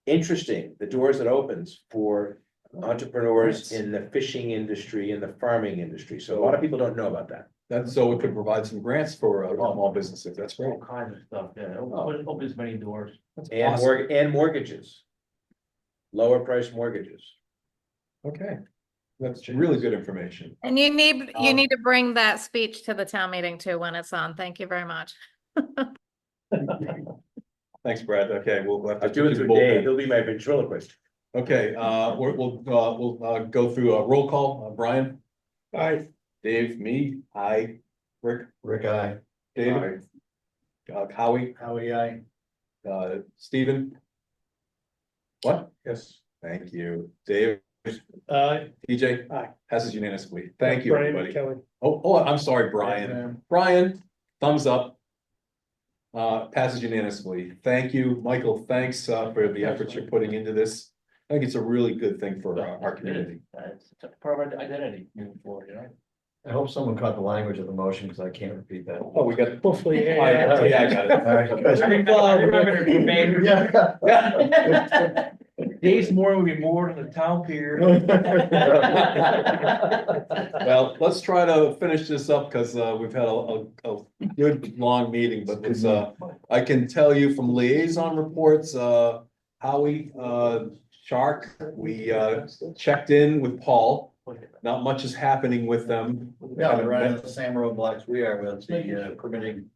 interesting, the doors it opens for entrepreneurs in the fishing industry and the farming industry. So a lot of people don't know about that. That's so we could provide some grants for small businesses. That's great. All kinds of stuff, yeah, opens many doors. That's And awesome. and mortgages. Lower price mortgages. Okay, that's really good information. And you need to bring that speech to the town meeting too when it's on. Thank you very much. Thanks, Brad. Okay, we'll have to I'll do it do through both Dave, then. he'll be my ventriloquist. Okay, we'll go through a roll call. Brian, Aye. Dave, me, I, Rick, Rick, I. David, Howie, Howie, Stephen. What? Yes. Thank you, Dave, Aye. TJ. Aye. Passes unanimously. Thank you, Brian everybody. Kelly. Oh, I'm sorry, Brian. Brian, thumbs up. Passes unanimously. Thank you, Michael. Thanks for the efforts you're putting into this. I think it's a really good thing for our community. It's a part of our identity moving forward, you know? I hope someone caught the language of the motion, because I can't repeat that. Oh, we got. Hopefully. Oh, yeah, I got it. All right, good. I remember the debate. Yeah. Dave's more will be more than the town pier. Well, let's try to finish this up because we've had a good long meeting, but it's I can tell you from liaison reports, Howie, Shark, we checked in with Paul. Not much is happening with them. Yeah, they're running the same roadblocks we are with the permitting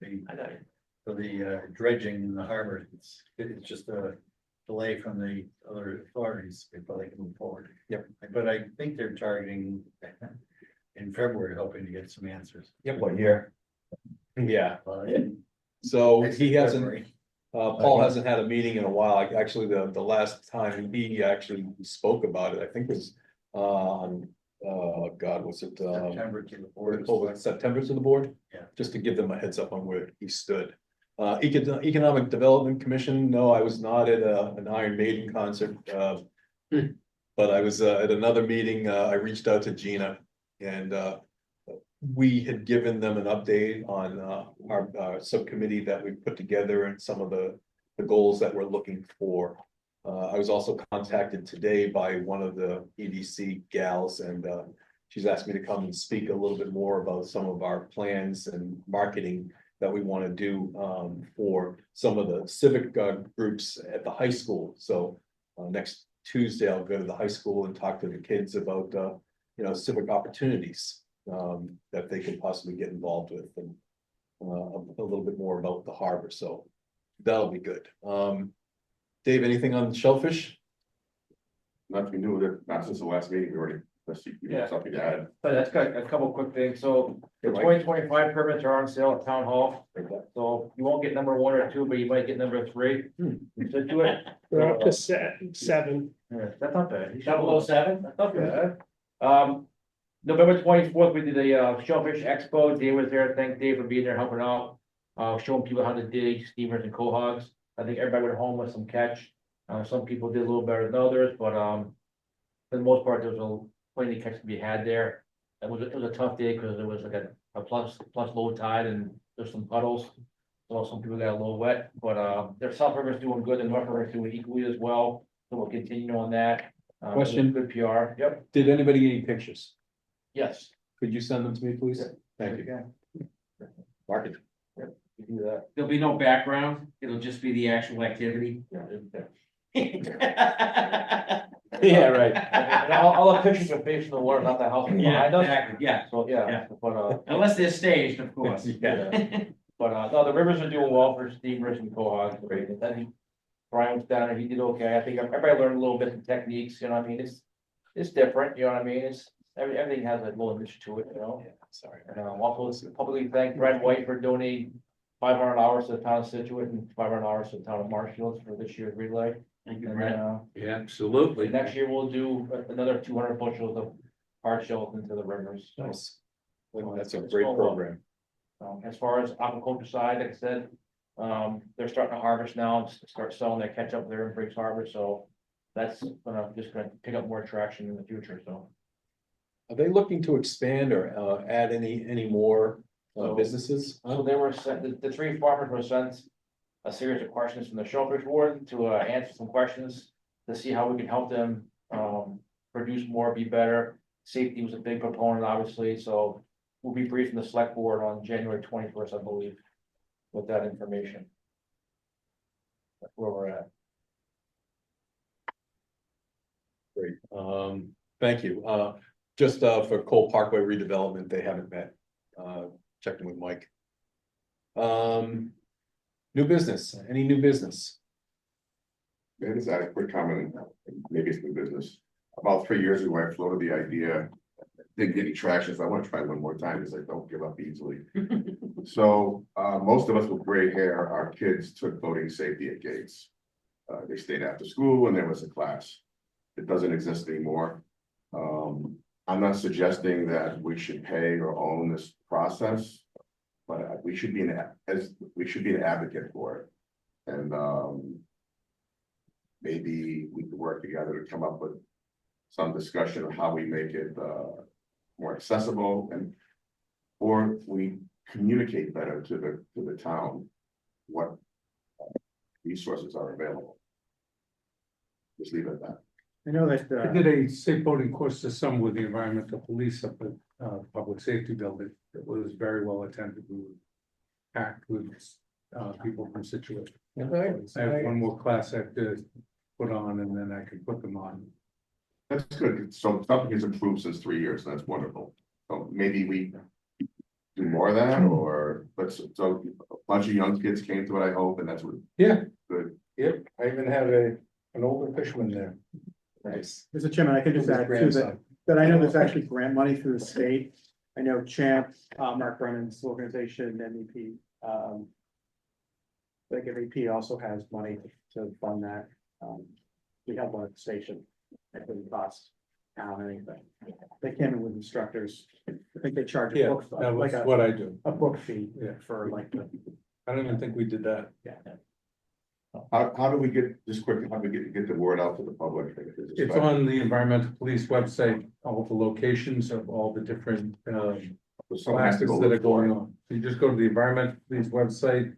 for the dredging in the harbor. It's just a delay from the other authorities before they can move forward. Yep. But I think they're targeting in February, hoping to get some answers. Yep. What year? Yeah, Uh, so next he hasn't, February. Paul hasn't had a meeting in a while. Actually, the last time he actually spoke about it, I think was on, God, was it? September to the board. September to the board? Yeah. Just to give them a heads up on where he stood. Economic Development Commission, no, I was not at an Iron Maiden concert. But I was at another meeting, I reached out to Gina and we had given them an update on our subcommittee that we put together and some of the goals that we're looking for. I was also contacted today by one of the EDC gals and she's asked me to come and speak a little bit more about some of our plans and marketing that we want to do for some of the civic groups at the high school. So next Tuesday, I'll go to the high school and talk to the kids about civic opportunities that they could possibly get involved with and a little bit more about the harbor. So that'll be good. Dave, anything on shellfish? Nothing new with it, not since the last meeting, we already, let's see, you have something to add. But that's got a couple quick things, so the Mike. 2025 permits are on sale at Town Hall. So you won't get number 1 or 2, but you might get number 3. So do it. We're up to 7. Yeah, that's not bad. 007? That's not bad. November 24th, we did a Shellfish Expo. Dave was there. Thank Dave for being there helping out. Showing people how to dig steamers and quahogs. I think everybody went home with some catch. Some people did a little better than others, but for the most part, there was plenty of catch to be had there. It was a tough day because there was like a plus low tide and there's some puddles. So some people got a little wet, but their South River's doing good and North River's doing equally as well. So we'll continue on that. Question. Good PR. Yep. Did anybody get any pictures? Yes. Could you send them to me, please? Thank you. Yeah. Mark it. We do that. There'll be no background, it'll just be the actual activity. Yeah, right. And all the pictures are facing the water, not the house Yeah, behind us. exactly, yeah, So, yeah, Yeah. but unless they're staged, of course. Yeah. but no, the rivers are doing well for steamers and quahogs. Great. I think Brian was down there, he did okay, I think everybody learned a little bit of techniques, you know what I mean, it's different, you know what I mean, everything has a little niche to it, you know? Sorry. And also publicly thank Brad White for donating $500 to the town of Scituate and $500 to the town of Marshfield for this year's relay. Thank you, And Brad. then, Yeah, absolutely. next year we'll do another 200 bushels of hard shells into the rivers. So, Nice. That's a it's great going well. program. As far as aquaculture side, like I said, they're starting to harvest now, and start selling their catch up there in Briggs Harbor, so that's just gonna pick up more traction in the future, so. Are they looking to expand or add any more businesses? So they were sent, the three farmers were sent a series of questions from the shellfish warden to answer some questions to see how we can help them produce more, be better. Safety was a big proponent, obviously, so we'll be briefing the select board on January 21st, I believe, with that information. That's where we're at. Great, thank you. Just for Cole Parkway redevelopment, they haven't met, checking with Mike. New business, any new business? Yeah, just add a quick comment, maybe it's new business. About 3 years ago, I floated the idea, didn't get any traction, so I want to try one more time, because I don't give up easily. So, most of us with gray hair, our kids took voting safety at Gates. They stayed after school and there was a class. It doesn't exist anymore. I'm not suggesting that we should pay or own this process, but we should be an advocate for it. And maybe we could work together to come up with some discussion of how we make it more accessible, and or we communicate better to the town what resources are available. Just leave it at that. I know that, I did a safe boating course this summer with the environmental police up at Public Safety Building. It was very well attended. We were packed with people from Scituate. I have one more class I have to put on, and then I can put them on. That's good. So something has improved since 3 years. That's wonderful. So maybe we do more of that, or so a bunch of young kids came to it, I hope, and that's what. Yeah. Good. Yep, I even had an older fisherman there. Nice. Mr. Chairman, I could just add too that I know there's actually grant money through the state. I know Champ, Mark Brennan's organization, MEP, like MEP also has money to fund that. We have one at the station. It didn't cost town anything. They came in with instructors. I think they charge a Yeah, book, that was like what I do. a book fee Yeah. for like the, I don't even think we did that. yeah. How do we get, just quickly, how do we get the word out to the public? It's on the environmental police website, all the locations of all the different classes that are going on. You just go to the environmental police website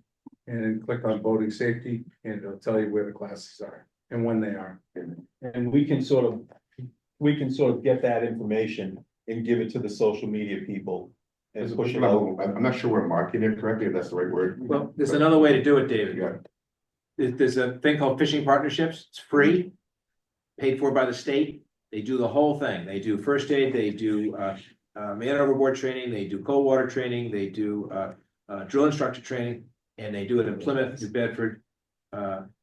and click on voting safety, and it'll tell you where the classes are and when they are. And we can sort of get that information and give it to the social media people and push it out. I'm not sure we're marketing it correctly, if that's the right word. Well, there's another way to do it, David. Yeah. There's a thing called fishing partnerships. It's free, paid for by the state. They do the whole thing. They do first aid, they do man overboard training, they do cold water training, they do drill instructor training, and they do it in Plymouth, New Bedford,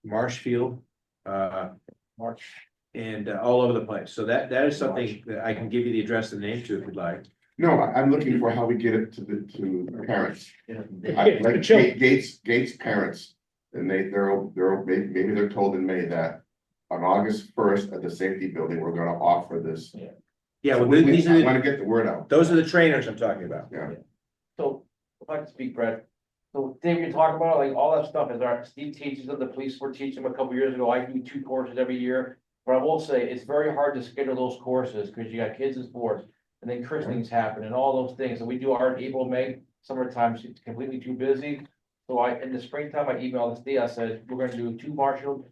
Marshfield, and all over the place. So that is something that I can give you the address and name to if you'd like. No, I'm looking for how we get it to the parents. Like The children. Gates parents, and maybe they're told in May that on August 1st at the safety building, we're gonna offer this. Yeah, So well, these I are, wanna get the word out. those are the trainers I'm talking about. Yeah. So, if I can speak, Brad. So Dave, you talk about like all that stuff is Steve teaches them, the police were teaching them a couple years ago. I do 2 courses every year. But I will say, it's very hard to schedule those courses because you got kids in sports and then christenings happen and all those things. And we do our April, May, summertime, it's completely too busy. So in the springtime, I emailed this day, I said, we're gonna do 2 Marshall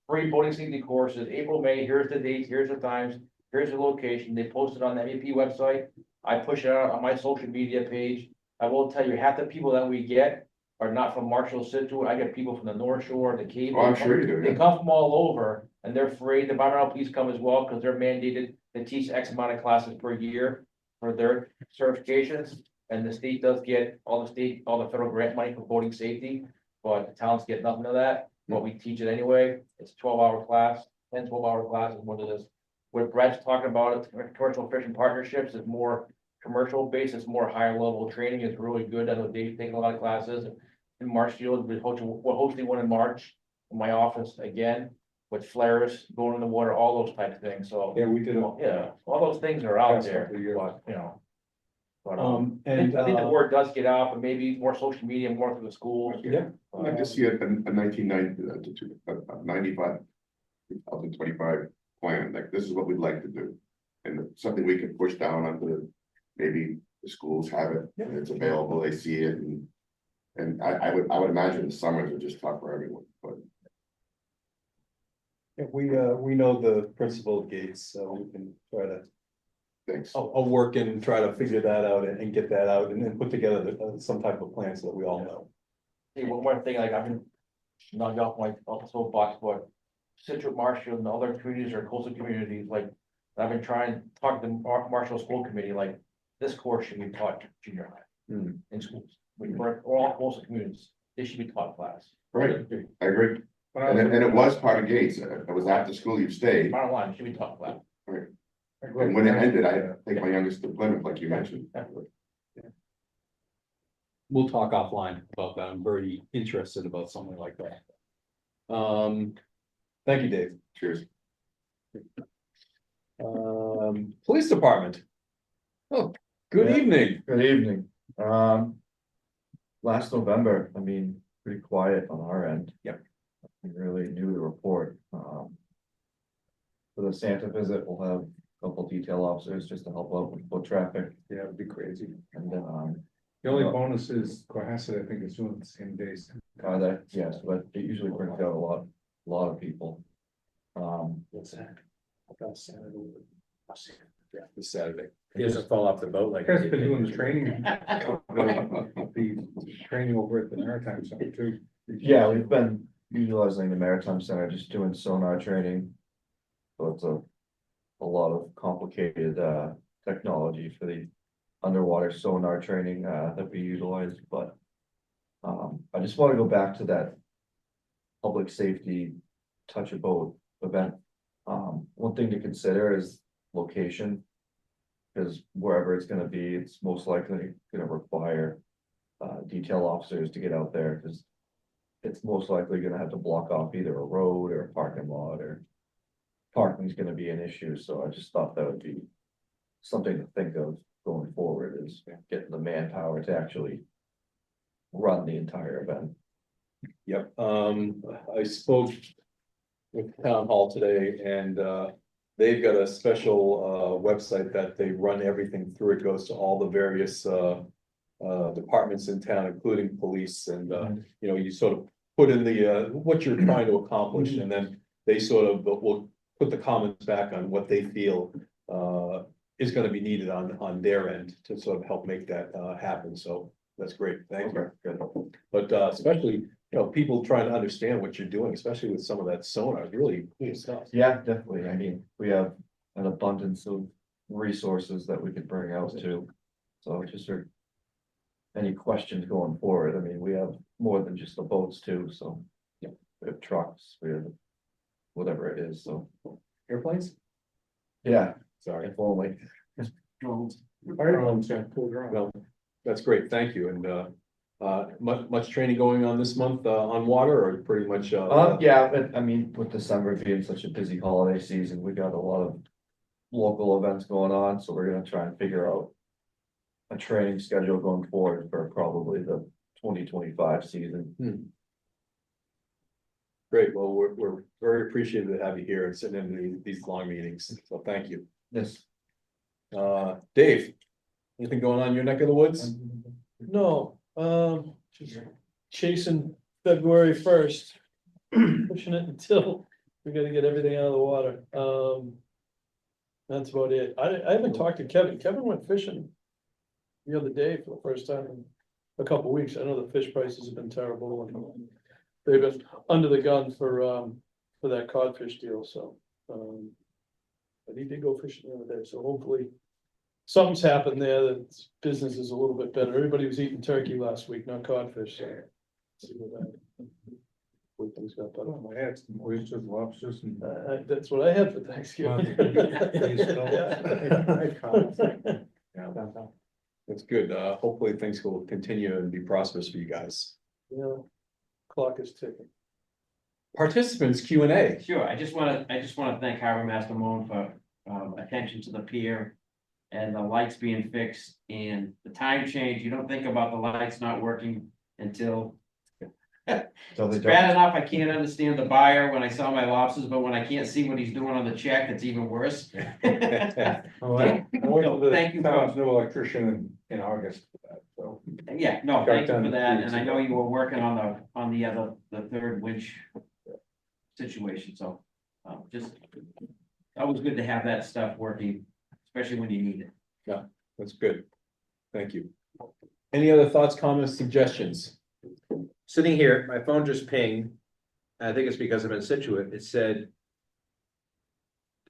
free boating safety courses, April, May, here's the dates, here's the times, here's the location. They posted on the MEP website. I push it out on my social media page. I will tell you, half the people that we get are not from Marshall Scituate. I get people from the North Shore, the Cape. Oh, I'm sure you do, They yeah. come from all over and they're free. The environmental police come as well because they're mandated to teach X amount of classes per year for their certifications. And the state does get all the federal grant money for boating safety, but the towns get nothing of that. But we teach it anyway, it's a 12-hour class, 10, 12-hour class is what it is. What Brett's talking about, commercial fishing partnerships is more commercial based, it's more higher level training, it's really good. I know Dave's taking a lot of classes. In Marshfield, we're hosting one in March in my office again, with flares, going in the water, all those types of things, so. Yeah, we did. Yeah, all those things are out Past there, couple of years. but, you know. But, And, I think the word does get out, but maybe more social media, more through the schools. yeah, I'd like to see a 1995, 2025 plan, like this is what we'd like to do. And something we can push down onto, maybe the schools have it, and it's available, they see it, and I would imagine the summers are just tough for everyone, but. yeah, we know the principal Gates, so we can try to. Thanks. I'll work and try to figure that out and get that out and then put together some type of plan so that we all know. Hey, one more thing, like I've been, not off my soapbox, but Scituate, Marshfield and other communities or coastal communities, like, I've been trying to talk to the Marshall School Committee, like, this course should be taught junior high. In schools, for all coastal communities, they should be taught class. Right, I agree. And it was part of Gates, it was after school you stayed, Bottom line, it should be taught class. and when it ended, I take my youngest to Plymouth, like you mentioned. We'll talk offline about that. I'm very interested about something like that. Thank you, Dave. Cheers. Police Department. Oh, good Yeah. evening. Good evening. Last November, I mean, pretty quiet on our end. Yep. We really knew the report. For the Santa visit, we'll have a couple detail officers just to help out with foot traffic. Yeah, it'd be crazy. And then, The only bonus is Cohasset, I think, is doing it the same days. that, yes, but it usually brings out a lot of people. What's that? Yeah, this Saturday. He doesn't fall off the boat like. You guys been doing the training. The training over at the Maritime Center too. Yeah, we've been utilizing the Maritime Center, just doing sonar training. So it's a lot of complicated technology for the underwater sonar training that we utilize, but I just want to go back to that public safety touch a boat event. One thing to consider is location, because wherever it's gonna be, it's most likely gonna require detail officers to get out there, because it's most likely gonna have to block off either a road or a parking lot, or parking's gonna be an issue, so I just thought that would be something to think of going forward, is getting the manpower to actually run the entire event. Yep, I spoke with Town Hall today and they've got a special website that they run everything through. It goes to all the various departments in town, including police, and you know, you sort of put in the what you're trying to accomplish, and then they sort of will put the comments back on what they feel is going to be needed on their end to sort of help make that happen. So that's great. Thank you. But especially, you know, people trying to understand what you're doing, especially with some of that sonar, really cool stuff. Yeah, definitely. I mean, we have an abundance of resources that we could bring out too. So just for any questions going forward, I mean, we have more than just the boats too, so. Yeah. We have trucks, we have whatever it is, so. Airplanes? Yeah, Sorry. if only. Fire alarms got pulled around. Well, that's great. Thank you. And much training going on this month on water, or pretty much Yeah, but I mean, with December being such a busy holiday season, we got a lot of local events going on, so we're gonna try and figure out a training schedule going forward for probably the 2025 season. Great. Well, we're very appreciative to have you here and sitting in these long meetings. So thank you. Yes. Dave, anything going on in your neck of the woods? No, just chasing February 1st, pushing it until we gotta get everything out of the water. That's about it. I haven't talked to Kevin. Kevin went fishing the other day for the first time in a couple of weeks. I know the fish prices have been terrible, and they've been under the gun for that codfish deal, so. But he did go fishing the other day, so hopefully something's happened there, that business is a little bit better. Everybody was eating turkey last week, not codfish, so. See what that. Good things got better. Oh, I had some oysters, lobsters and. That's what I had for Thanksgiving. Yeah, that's good. Hopefully things will continue and be prosperous for you guys. Yeah, clock is ticking. Participants Q and A. Sure, I just wanna thank Harbor Master Moon for, attention to the pier. And the lights being fixed and the time change, you don't think about the lights not working until. So they It's don't, bad enough I can't understand the buyer when I sell my lobsters, but when I can't see what he's doing on the check, it's even worse. Oh, I went to the Thank you for- town's new electrician in August for that, so. Yeah, no, Got thank you done for 2 that, weeks and I know ago. you were working on the other, the third winch situation, so, just, always good to have that stuff working, especially when you need it. That's good. Thank you. Any other thoughts, comments, suggestions? Sitting here, my phone just pinged. I think it's because I'm in Scituate. It said.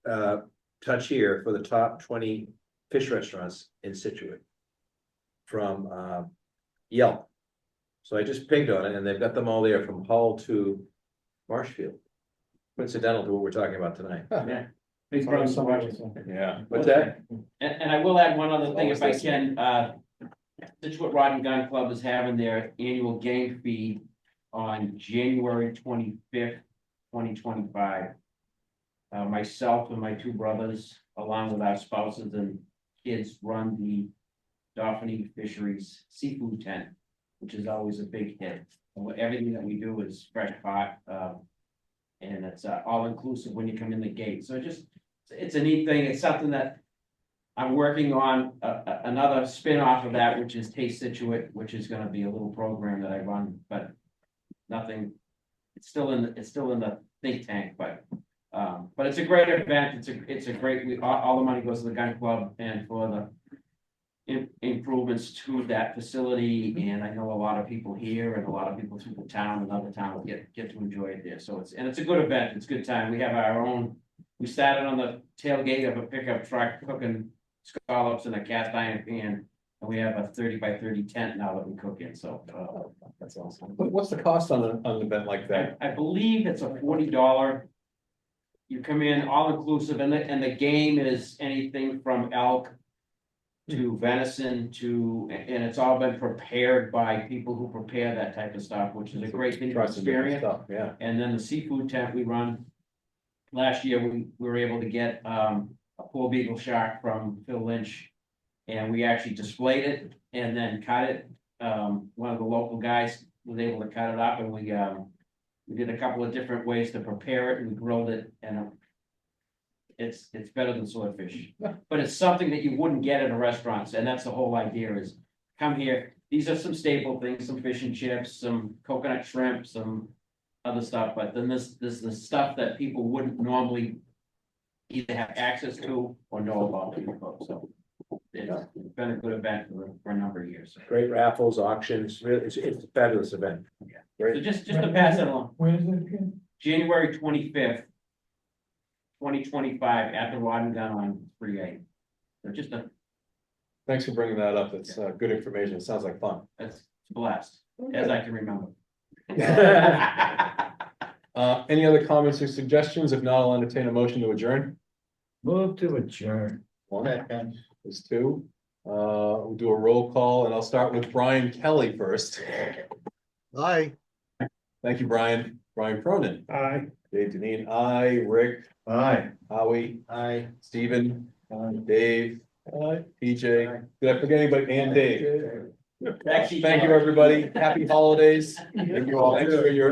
Touch here for the top 20 fish restaurants in Scituate. From Yelp. So I just pinged on it and they've got them all there from Hull to Marshfield. Coincidental to what we're talking about tonight. Yeah. Big problems to watch. Yeah. What's that? And I will add one other thing, if I can, Scituate Rod and Gun Club is having their annual game feed on January 25th, 2025. Myself and my 2 brothers, along with our spouses and kids, run the Dauphiny Fisheries Seafood Tent, which is always a big hit. Everything that we do is fresh caught, and it's all inclusive when you come in the gate. So it's a neat thing. It's something that I'm working on another spin-off of that, which is Taste Scituate, which is gonna be a little program that I run, but nothing, it's still in the think tank, but it's a great event. It's a great, all the money goes to the gun club and for the improvements to that facility. And I know a lot of people here and a lot of people through the town and other towns get to enjoy it there. So it's a good event. It's a good time. We have our own, we started on the tailgate of a pickup truck cooking scallops in a cast iron pan. And we have a 30 by 30 tent now that we cook in, so. That's awesome. What's the cost on an event like that? I believe it's a $40. You come in all inclusive and the game is anything from elk to venison to, and it's all been prepared by people who prepare that type of stuff, which is a great thing to Try some different experience. stuff, yeah. And then the seafood tent we run. Last year, we were able to get a poor beagle shark from Phil Lynch. And we actually displayed it and then cut it. One of the local guys was able to cut it up and we did a couple of different ways to prepare it and we grilled it and it's better than swordfish. But it's something that you wouldn't get at a restaurant, and that's the whole idea is come here. These are some staple things, some fish and chips, some coconut shrimp, some other stuff, but then this is the stuff that people wouldn't normally either have access to or know about before, so. It's been a good event for a number of years. Great raffles, auctions, really, it's a fabulous event. So just to pass it along, When is it again? January 25th, 2025 at the Rod and Gun on 3A. So just Thanks for bringing that up. That's good information. It sounds like fun. that's a blast, as I can remember. Any other comments or suggestions? If not, I'll entertain a motion to adjourn. move to adjourn. One, there's 2. We'll do a roll call and I'll start with Brian Kelly first. Aye. Thank you, Brian. Brian Cronin. Aye. Dave Deneen, aye. Rick, Aye. Howie, Aye. Stephen, Dave, PJ. Did I forget anybody? And Dave. Actually, Thank you, everybody. Happy holidays. Thank you all. Thanks for your